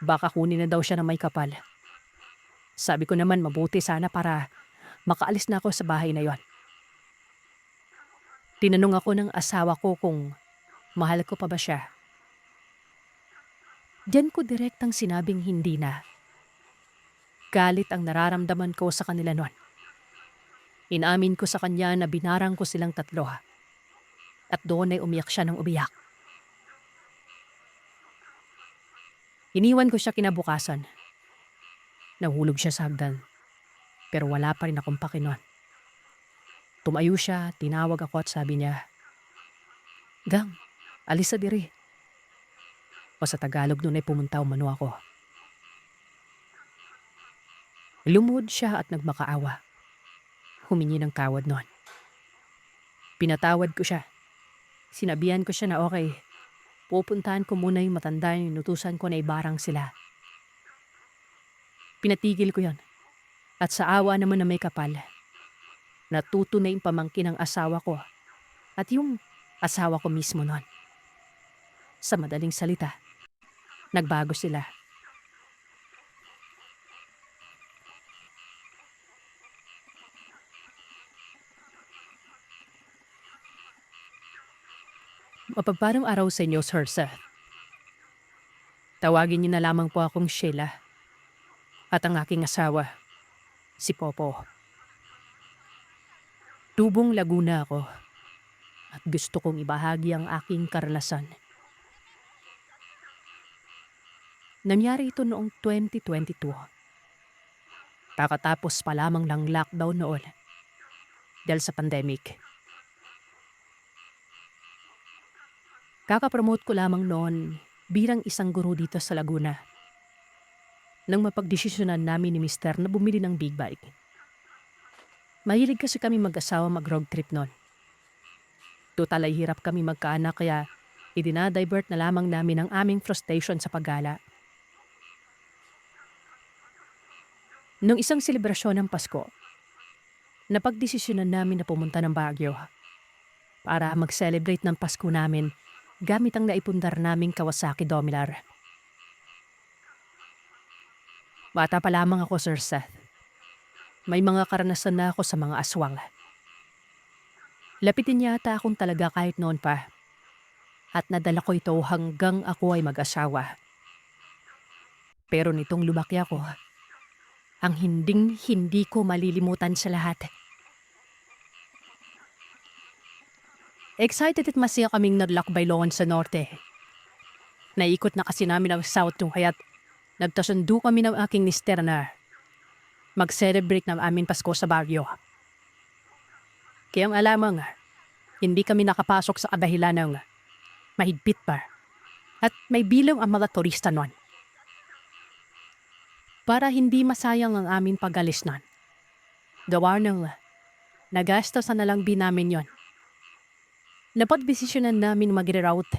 baka kunin na daw siya na may kapal. Sabi ko naman mabuti sana para makaalis na ako sa bahay na yon. Tinanong ako ng asawa ko kung mahal ko pa ba siya. Diyan ko direktang sinabing hindi na. Galit ang nararamdaman ko sa kanila noon. Inamin ko sa kanya na binarang ko silang tatlo at doon ay umiyak siya ng umiyak. Iniwan ko siya kinabukasan. Nahulog siya sa hagdan pero wala pa rin akong pakinon. Tumayo siya, tinawag ako at sabi niya, "Gang, alis sa diri." O sa Tagalog nun ay pumunta umano ako. Lumuhod siya at nagmakaawa. Humingi ng tawad noon. Pinatawad ko siya. Sinabihan ko siya na okay, pupuntahan ko muna yung matanda yung inutusan ko na ibarang sila. Pinatigil ko yon. At sa awa naman na may kapal, natuto na yung pamangkin ng asawa ko at yung asawa ko mismo noon. Sa madaling salita, nagbago sila. Mapagparang araw sa inyo, Sir Seth. Tawagin niyo na lamang po akong Sheila at ang aking asawa, si Popo. Tubong Laguna ako at gusto kong ibahagi ang aking karanasan. Nangyari ito noong 2022. Kakatapos pa lamang ng lockdown noon dahil sa pandemic. Kakapromote ko lamang noon bilang isang guro dito sa Laguna nang mapagdesisyonan namin ni Mister na bumili ng big bike. Mahilig kasi kami mag-asawa mag-road trip noon. Total ay hirap kami magkaanak kaya idinadivert na lamang namin ang aming frustration sa paggala. Nung isang selebrasyon ng Pasko, napagdesisyonan namin na pumunta ng Baguio para mag-celebrate ng Pasko namin gamit ang naipundar naming Kawasaki Dominar. Bata pa lamang ako, Sir Seth. May mga karanasan na ako sa mga aswang. Lapitin niya ata akong talaga kahit noon pa. At nadala ko ito hanggang ako ay mag-asawa. Pero nitong lumaki ako, ang hindi ko malilimutan sa lahat. Excited at masaya kaming naglakbay loon sa norte. Naikot na kasi namin ang south nung kaya't nagtasundo kami ng aking mister na mag-celebrate ng aming Pasko sa Baguio. Kaya ang alamang, hindi kami nakapasok sa kadahilan ng mahigpit pa at may bilang ang mga turista nun. Para hindi masayang ang aming pag-alis nun. Gawa ng nagastosan na lang din namin yon. Napagdesisyonan namin mag-reroute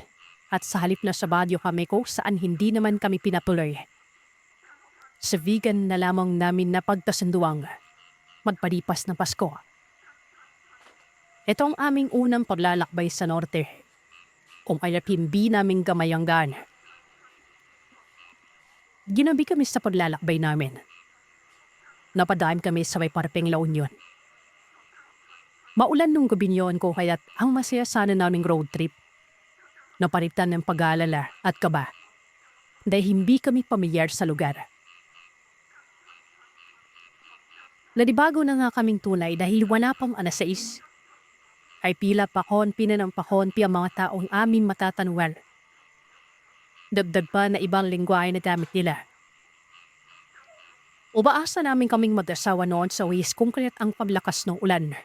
at sa halip na sa Baguio kami kung saan hindi naman kami pinatuloy. Sa vegan na lamang namin napagtasunduang magpalipas ng Pasko. Ito ang aming unang paglalakbay sa norte. Kung kaya't hindi namin gamayanggan. Ginabi kami sa paglalakbay namin. Napadaan kami sa may parpeng La Union. Maulan nung gabi yun ko kaya't ang masaya sana naming road trip. Napalitan ng pag-aalala at kaba dahil hindi kami pamilyar sa lugar. Nadibago na nga kaming tunay dahil wala pang alas 6. Ay pila pakonpi na ng pakonpi ang mga taong aming matatanungan. Dagdag pa na ibang lingwahe na gamit nila. Umaasa namin kaming mag-asawa noon sa ways kung kaya't ang paglakas ng ulan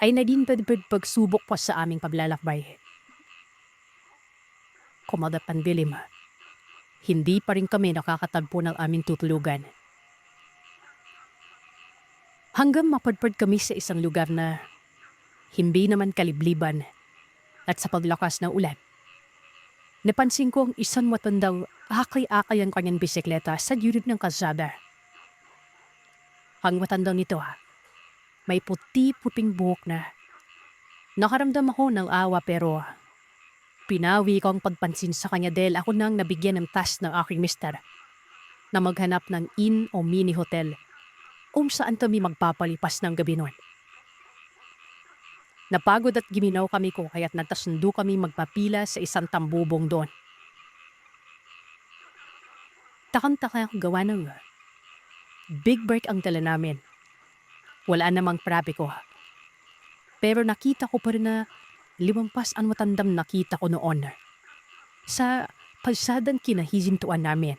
ay naging pagsubok pa sa aming paglalakbay. Kumada pandilim, hindi pa rin kami nakakatagpo ng aming tutulugan. Hanggang mapadpad kami sa isang lugar na hindi naman kalibliban at sa paglakas ng ulan. Napansin ko ang isang matandang akay-akay ang kanyang bisikleta sa gilid ng kalsada. Ang matandang nito may puti-puting buhok na. Nakaramdam ako ng awa pero pinawi ko ang pagpansin sa kanya dahil ako nang nabigyan ng task ng aking mister na maghanap ng inn o mini hotel kung saan kami magpapalipas ng gabi noon. Napagod at giminaw kami ko kaya't nagtasundo kami magpapila sa isang tambubong doon. Takang-taka ako gawa ng big break ang dala namin. Wala namang trapiko. Pero nakita ko pa rin na limampas ang matandang nakita ko noon sa palsadang kinahihintuan namin.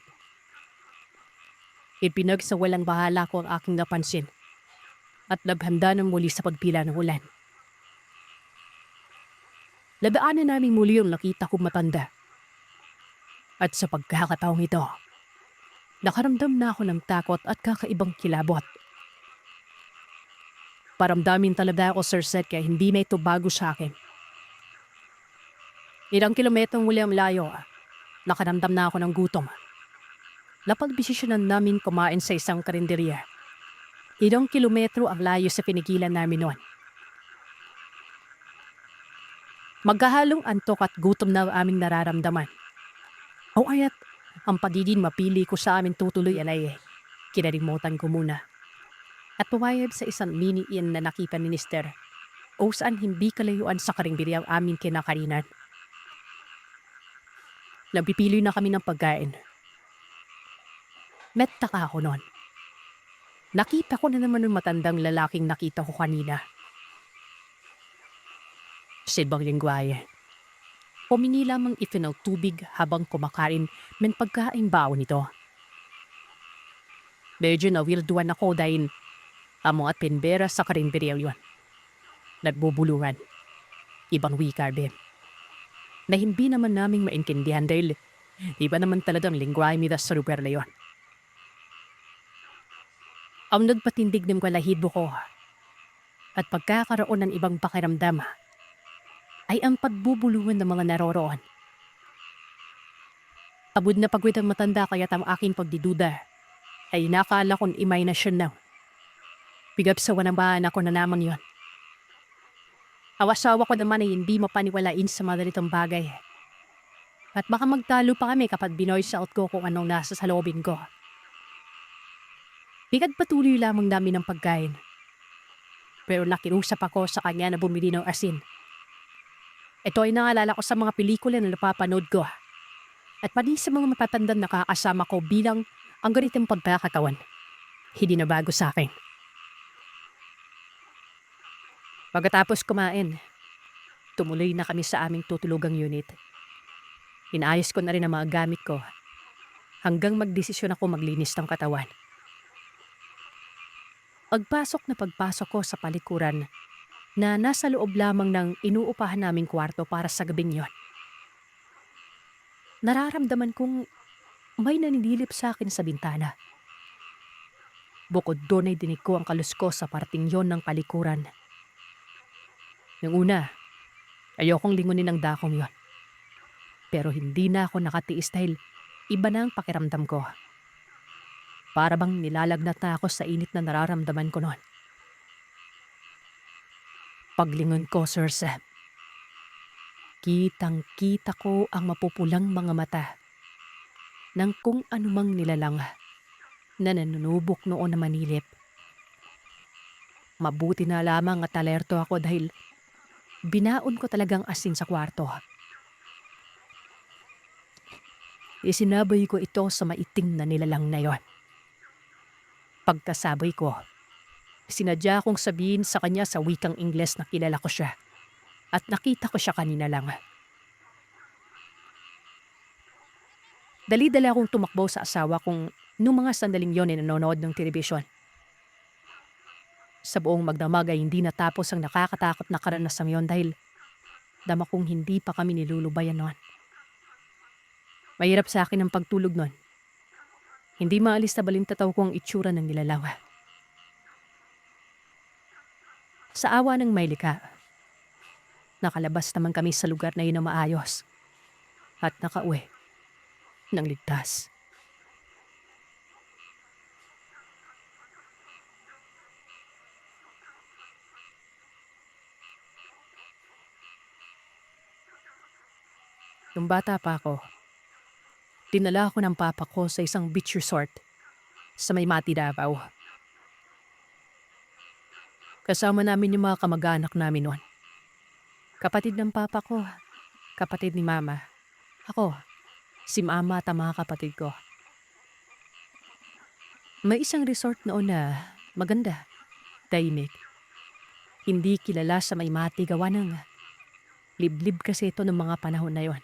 Ipinag sa walang bahala ko ang aking napansin at naghanda ng muli sa pagpila ng ulan. Nadaanan namin muli yung nakita kong matanda. At sa pagkakataong ito, nakaramdam na ako ng takot at kakaibang kilabot. Paramdamin talaga ako, Sir Seth, kaya hindi na ito bago sa akin. Ilang kilometrong muli ang layo, nakaramdam na ako ng gutom. Napagbisisyonan namin kumain sa isang karinderya. Ilang kilometro ang layo sa pinigilan namin noon. Magkahalong antok at gutom na ang aming nararamdaman. O kaya't ang pagiging mapili ko sa amin tutuloy ay kinalimutan ko muna. At pumayag sa isang mini-inn na nakita ni Mister o saan hindi kalayuan sa karinderya ang aming kinakarinan. Nagpipili na kami ng pagkain. Metaka ako noon. Nakita ko na naman yung matandang lalaking nakita ko kanina. Silbang lingwaye. Humingi lamang ng tubig habang kumakain ng pagkain baon nito. Medyo nawirduan ako dahil amo at pinbera sa karinderya yun. Nagbubulungan. Ibang wika din. Na hindi naman naming maintindihan dahil iba naman talagang lingwahe nila sa lugar na yun. Ang nagpatindig ng kalahibo ko at pagkakaroon ng ibang pakiramdam ay ang pagbubulungan ng mga naroroon. Pagod na pagod ang matanda kaya't ang aking pagdiduda ay nakala kong imahinasyon na. Bigap sa wanambahan ako na naman yon. Awasawa ko naman ay hindi mapaniwalain sa mga ganitong bagay. At baka magtalo pa kami kapag binoise out ko kung anong nasa sa loobin ko. Bigad patuloy lamang namin ng pagkain. Pero nakiusap ako sa kanya na bumili ng asin. Ito ay naalala ko sa mga pelikula na napapanood ko. At pati sa mga matatandang nakakasama ko bilang ang ganitong pagkakatawan. Hindi na bago sa akin. Pagkatapos kumain, tumuloy na kami sa aming tutulugang unit. Inayos ko na rin ang mga gamit ko hanggang magdesisyon ako maglinis ng katawan. Pagpasok ko sa palikuran na nasa loob lamang ng inuupahan naming kwarto para sa gabing yon. Nararamdaman kong may naninilip sa akin sa bintana. Bukod doon ay dinig ko ang kalusko sa parting yon ng palikuran. Yung una, ayokong lingunin ang dakong yon. Pero hindi na ako nakatiis dahil iba na ang pakiramdam ko. Para bang nilalagnat na ako sa init na nararamdaman ko noon. Paglingon ko, Sir Sam, kitang-kita ko ang mapupulang mga mata ng kung anumang nilalang na nanunubok noon na manilip. Mabuti na lamang at alerto ako dahil binaon ko talagang asin sa kwarto. Isinabay ko ito sa maitim na nilalang na yon. Pagkasabay ko, sinadya kong sabihin sa kanya sa wikang Ingles na kilala ko siya at nakita ko siya kanina lang. Dali-dali akong tumakbo sa asawa kong nung mga sandaling yon ay nanonood ng telebisyon. Sa buong magdamag ay hindi natapos ang nakakatakot na karanasang yon dahil dama kong hindi pa kami nilulubayan noon. Mahirap sa akin ang pagtulog noon. Hindi maalis na balintataw ko ang itsura ng nilalawa. Sa awa ng may likha, nakalabas naman kami sa lugar na yun na maayos at nakauwi ng ligtas. Nung bata pa ako, dinala ako ng papa ko sa isang beach resort sa May Mati, Davao. Kasama namin yung mga kamag-anak namin noon. Kapatid ng papa ko, kapatid ni mama. Ako, si mama at ang mga kapatid ko. May isang resort noon na maganda, tahimik. Hindi kilala sa may mati gawa ng liblib kasi ito ng mga panahon na yon.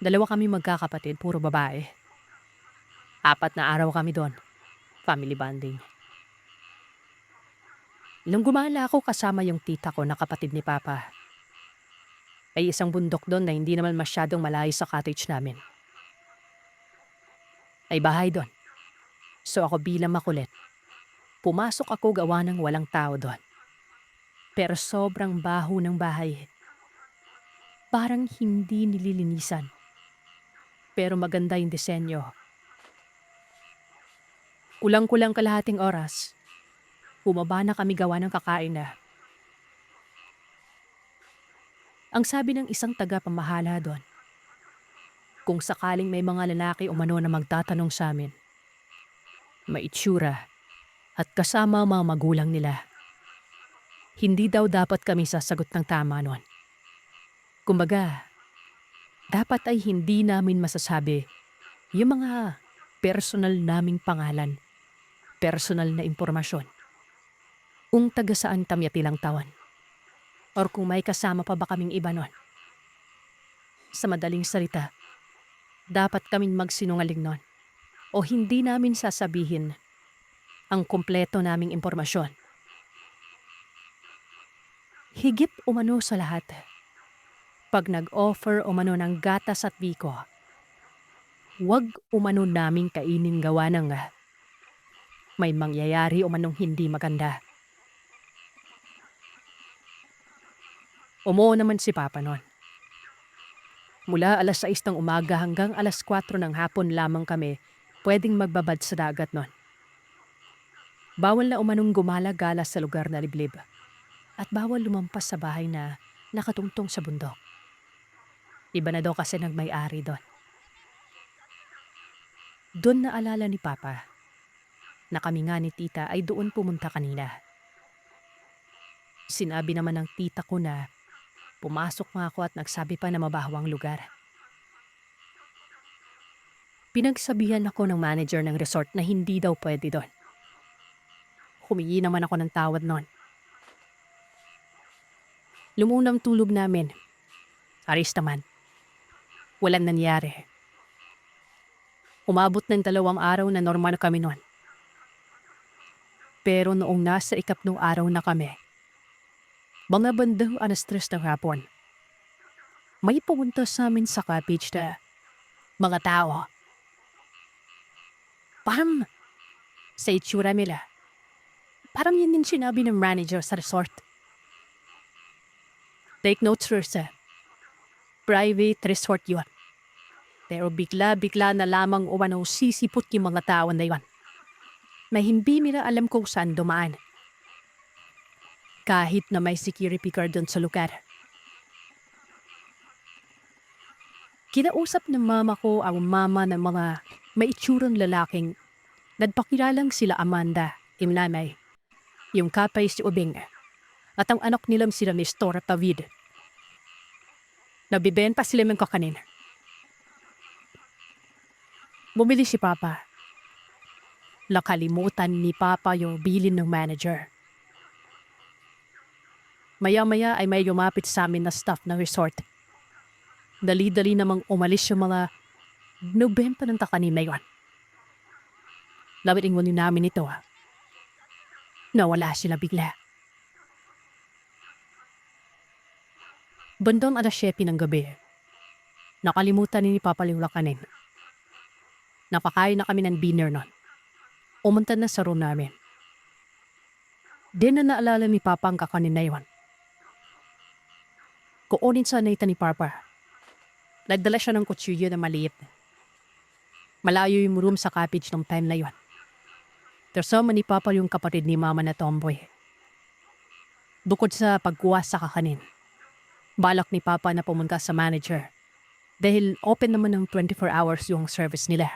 Dalawa kami magkakapatid, puro babae. 4 na araw kami doon. Family bonding. Nung gumala ako kasama yung tita ko na kapatid ni Papa, ay isang bundok doon na hindi naman masyadong malayo sa cottage namin. Ay bahay doon. So ako bilang makulit, pumasok ako gawa ng walang tao doon. Pero sobrang baho ng bahay. Parang hindi nililinisan. Pero maganda yung disenyo. Kulang-kulang kalahating oras, bumaba na kami gawa ng kakain na. Ang sabi ng isang taga-pamahala doon, kung sakaling may mga lalaki umano na magtatanong sa amin, maitsura at kasama ang mga magulang nila, hindi daw dapat kami sasagot ng tama noon. Kumbaga, dapat ay hindi namin masasabi yung mga personal naming pangalan, personal na impormasyon. Kung taga saan kami at ilang taon. Or kung may kasama pa ba kaming iba nun. Sa madaling salita, dapat kaming magsinungaling nun. O hindi namin sasabihin ang kumpleto naming impormasyon. Higit umano sa lahat, pag nag-offer umano ng gatas at biko, huwag umano naming kainin gawa ng may mangyayari umanong hindi maganda. Umuo naman si Papa noon. Mula 6:00 ng umaga hanggang 4:00 ng hapon lamang kami pwedeng magbabad sa dagat noon. Bawal na umanong gumala-gala sa lugar na liblib at bawal lumampas sa bahay na nakatungtong sa bundok. Iba na daw kasi nagmay-ari doon. Doon naalala ni Papa na kami nga ni tita ay doon pumunta kanina. Sinabi naman ng tita ko na pumasok nga ako at nagsabi pa na mabaho ang lugar. Pinagsabihan ako ng manager ng resort na hindi daw pwede doon. Humingi naman ako ng tawad noon. Lumunang tulog namin. Aris naman. Walang nangyari. Umabot ng 2 araw na normal kami noon. Pero noong nasa 3 araw na kami, mga bandang 3:00 ng hapon, may pumunta sa amin sa cottage na mga tao. Parang sa itsura nila, parang yun din sinabi ng manager sa resort. Take note, sir. Private resort yun. Pero bigla-bigla na lamang umano sisipot yung mga tao na yun. Na hindi nila alam kung saan dumaan. Kahit na may security guard doon sa lugar. Kinausap ng mama ko ang mama ng mga maitsurang lalaking nagpakilalang sila Amanda, Imlanay, yung kapay si Ubing, at ang anak nilang sila Nestor at David. Nabibenta sila ng kakanin. Bumili si Papa. Nakalimutan ni Papa yung bilin ng manager. Maya-maya ay may lumapit sa amin na staff ng resort. Dali-dali namang umalis yung mga nabenta ng kakanin na yun. Labitingon din namin ito. Nawala sila bigla. Bandang 7:00 ng gabi. Nakalimutan ni Papa yung lakanin. Napakain na kami ng dinner nun. Umunta na sa room namin. Di na naalala ni Papa ang kakanin na yun. Kuunin sa naita ni Papa. Nagdala siya ng kutsilyo na maliit. Malayo yung room sa cottage ng time na yun. Tersama ni Papa yung kapatid ni Mama na tomboy. Bukod sa pagkuha sa kakanin, balak ni Papa na pumunta sa manager dahil open naman ng 24 hours yung service nila.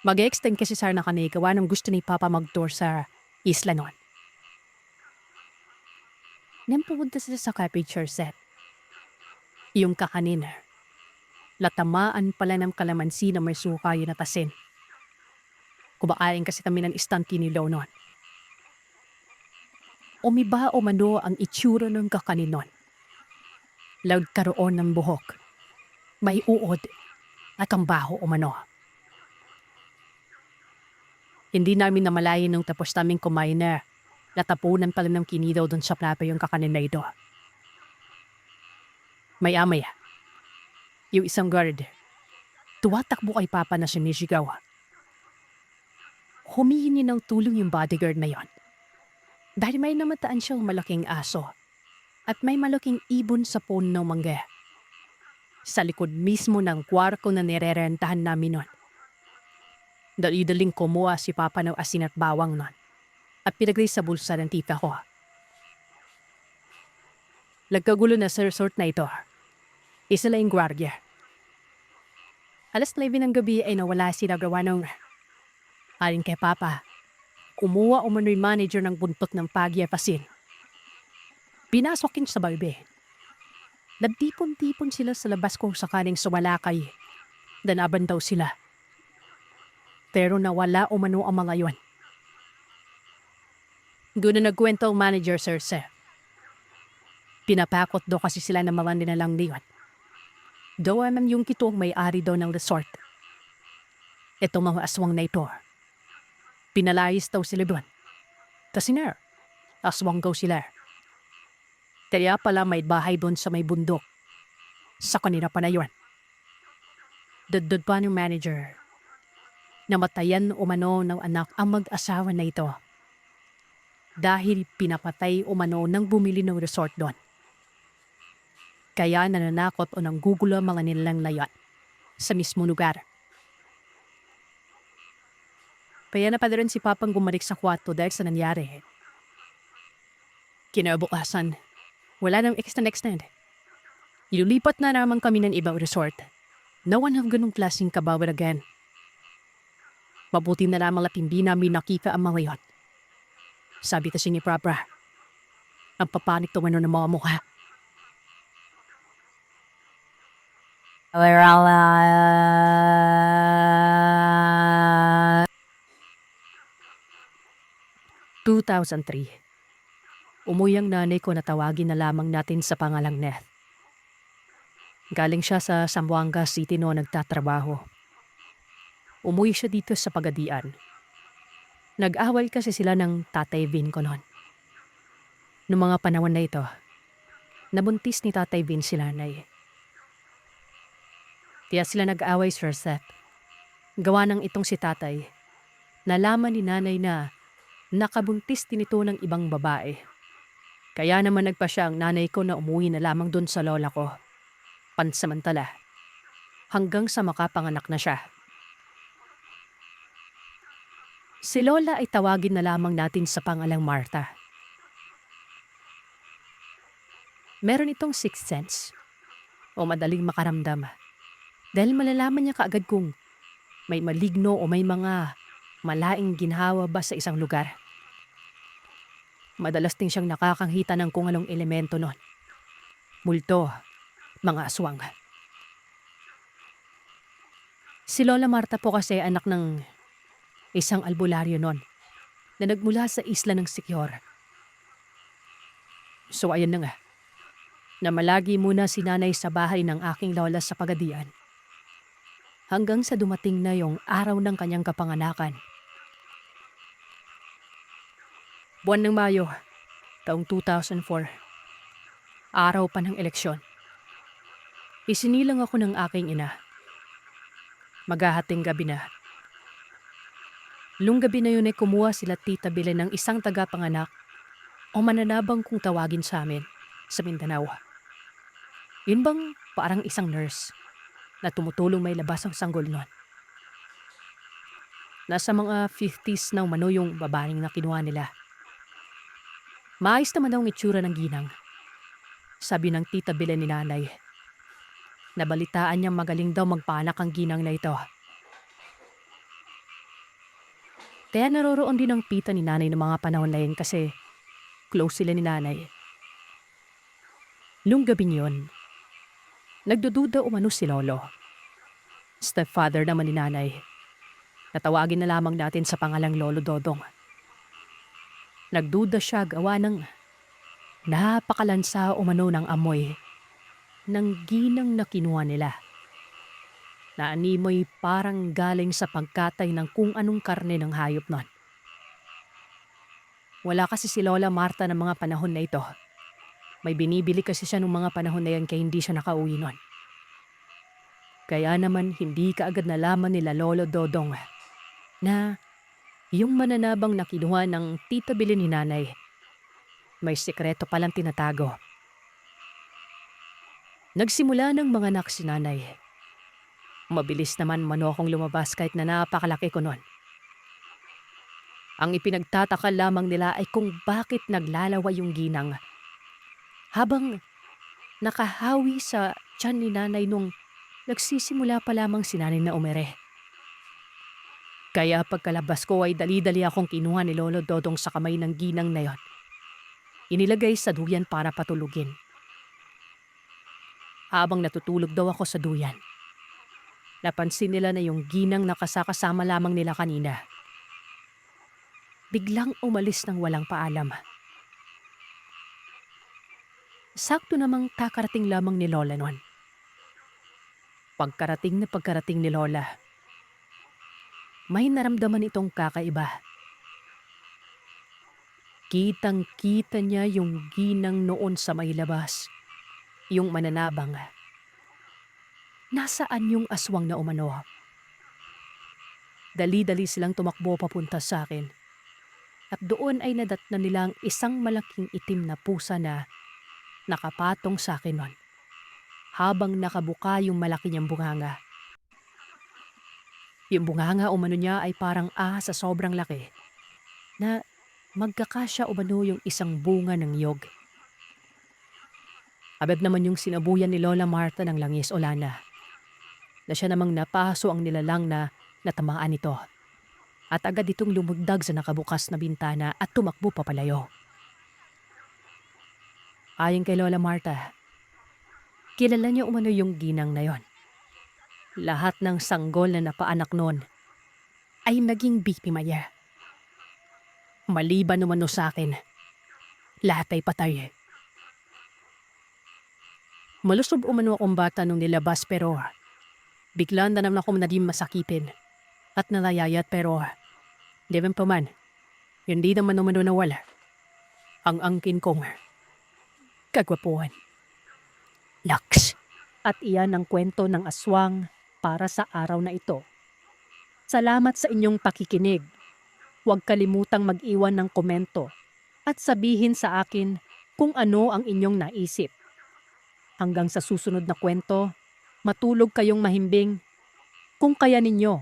Mag-extend kasi sana kami gawa ng gusto ni Papa mag-tour sa isla noon. Nang pumunta sila sa capture set. Yung kakanin, latamaan pala ng kalamansi na may suka yun at asin. Kumakain kasi kami ng instant kinilaw nun. Umiba o mano ang itsura ng kakanin nun. Loud karoon ng buhok. May uod at ang baho o mano. Hindi namin namalayan nung tapos naming kumain na natapunan pala ng kinilaw dun sa plato yung kakanin na ito. Maya-maya, yung isang guard, tuwatakbo kay Papa na sinisigaw. Humihingi ng tulong yung bodyguard na yon. Dahil may namataan siyang malaking aso at may malaking ibon sa puno ng mangga. Sa likod mismo ng kwarto na nirerentahan namin nun. Dali-daling kumuha si Papa ng asin at bawang nun at pinagay sa bulsa ng tita ko. Nagkagulo na sa resort na ito. Isa lang yung gwardiya. Alas 9 ng gabi ay nawala si nagawa ng aling kay Papa. Kumuha umano'y manager ng buntot ng pagyapasin. Pinasokin sa balbe. Nagtipon-tipon sila sa labas kung sakaling sumalakay. Danaban daw sila. Pero nawala umano ang mga yon. Doon na nagkwento ang manager, Sir. Pinapakot daw kasi sila ng mga nilalang niyon. Daw naman yung kitong may-ari daw ng resort. Itong mga aswang na ito. Pinalayas daw sila doon. Kasi na, aswang daw sila. Kaya pala may bahay doon sa may bundok. Sa kanila pa na yun. Dudod pa ng manager. Namatayan umano ng anak ang mag-asawa na ito. Dahil pinapatay umano ng bumili ng resort doon. Kaya nananakot o nanggugulo ang mga nilalang layat sa mismo lugar. Kaya napadaran si Papang gumalik sa kwarto dahil sa nangyari. Kinabukasan, wala nang extend. Ilulipat na naman kami ng ibang resort. Nawan ng ganong klaseng kabawal again. Mabuti na lamang at hindi namin nakita ang mga yon. Sabi kasi ni Papa, ang papanik tumano ng mga mukha. Uh, 2003. Umuwi ang nanay ko na tawagin na lamang natin sa pangalang Neth. Galing siya sa Zamboanga City noon nagtatrabaho. Umuwi siya dito sa Pagadian. Nag-awal kasi sila ng Tatay Vin ko noon. Noong mga panahon na ito, nabuntis ni Tatay Vin si nanay. Kaya sila nag-away, Sir Seth. Gawa ng itong si tatay. Nalaman ni nanay na nakabuntis din ito ng ibang babae. Kaya naman nagpa siya ang nanay ko na umuwi na lamang doon sa lola ko. Pansamantala. Hanggang sa makapanganak na siya. Si Lola ay tawagin na lamang natin sa pangalang Martha. Meron itong sixth sense o madaling makaramdam. Dahil malalaman niya kaagad kung may maligno o may mga malaing ginhawa ba sa isang lugar. Madalas din siyang nakakangita ng kung anong elemento nun. Multo, mga aswang. Si Lola Marta po kasi anak ng isang albularyo nun na nagmula sa isla ng Siquijor. So ayan na nga, na malagi muna si nanay sa bahay ng aking lola sa Pagadian. Hanggang sa dumating na yung araw ng kanyang kapanganakan. Buwan ng Mayo, taong 2004. Araw pa ng eleksyon. Isinilang ako ng aking ina. Maghahating gabi na. Lung gabi na yun ay kumuha sila Tita Belen ng isang tagapanganak o mananabang kung tawagin sa amin sa Mindanao. Yun bang parang isang nurse na tumutulong may labas ang sanggol nun. Nasa mga 50s na umano yung babaeng na kinuha nila. Maayos naman daw ang itsura ng ginang. Sabi ng Tita Belen ni nanay. Nabalitaan niyang magaling daw magpaanak ang ginang na ito. Kaya naroroon din ang pita ni nanay ng mga panahon na yun kasi close sila ni nanay. Nung gabing yun, nagdududa umano si Lolo. Stepfather naman ni Nanay. Natawagin na lamang natin sa pangalang Lolo Dodong. Nagduda siya gawa ng napakalansa umano ng amoy ng ginang na kinuha nila. Naanimoy parang galing sa pagkatay ng kung anong karne ng hayop nun. Wala kasi si Lola Marta ng mga panahon na ito. May binibili kasi siya nung mga panahon na yan kaya hindi siya nakauwi nun. Kaya naman hindi kaagad nalaman nila Lolo Dodong na yung mananabang na kinuha ng tita Bili ni Nanay, may sikreto palang tinatago. Nagsimula ng mga anak si Nanay. Mabilis naman mano akong lumabas kahit na napakalaki ko nun. Ang ipinagtataka lamang nila ay kung bakit naglalaway yung ginang habang nakahawi sa tiyan ni Nanay nung nagsisimula pa lamang si Nanay na umere. Kaya pagkalabas ko ay dali-dali akong kinuha ni Lolo Dodong sa kamay ng ginang na yon. Inilagay sa duyan para patulugin. Habang natutulog daw ako sa duyan, napansin nila na yung ginang nakasakasama lamang nila kanina. Biglang umalis ng walang paalam. Sakto namang kakarating lamang ni Lola nun. Pagkarating ni Lola, may naramdaman itong kakaiba. Kitang-kita niya yung ginang noon sa may labas, yung mananabang. Nasaan yung aswang na umano? Dali-dali silang tumakbo papunta sa akin. At doon ay nadatnan nila ang isang malaking itim na pusa na nakapatong sa akin nun, habang nakabuka yung malaki niyang bunganga. Yung bunganga umano niya ay parang sa sobrang laki na magkakasya umano yung isang bunga ng yog. Abad naman yung sinabuyan ni Lola Marta ng langis o lana, na siya namang napaso ang nilalang na natamaan nito. At agad itong lumugdag sa nakabukas na bintana at tumakbo papalayo. Ayon kay Lola Marta, kilala niya umano yung ginang na yon. Lahat ng sanggol na napaanak noon ay naging biktima niya. Maliban umano sa akin, lahat ay patay. Malusob umano akong bata nung nilabas pero biglaan na naman akong naging masakipin at nalayayat pero Devan pa man, hindi naman umano nawala ang angkin kong kagwapuan. Laks. At iyan ang kwento ng aswang para sa araw na ito. Salamat sa inyong pakikinig. Huwag kalimutang mag-iwan ng komento at sabihin sa akin kung ano ang inyong naisip. Hanggang sa susunod na kwento, matulog kayong mahimbing kung kaya ninyo.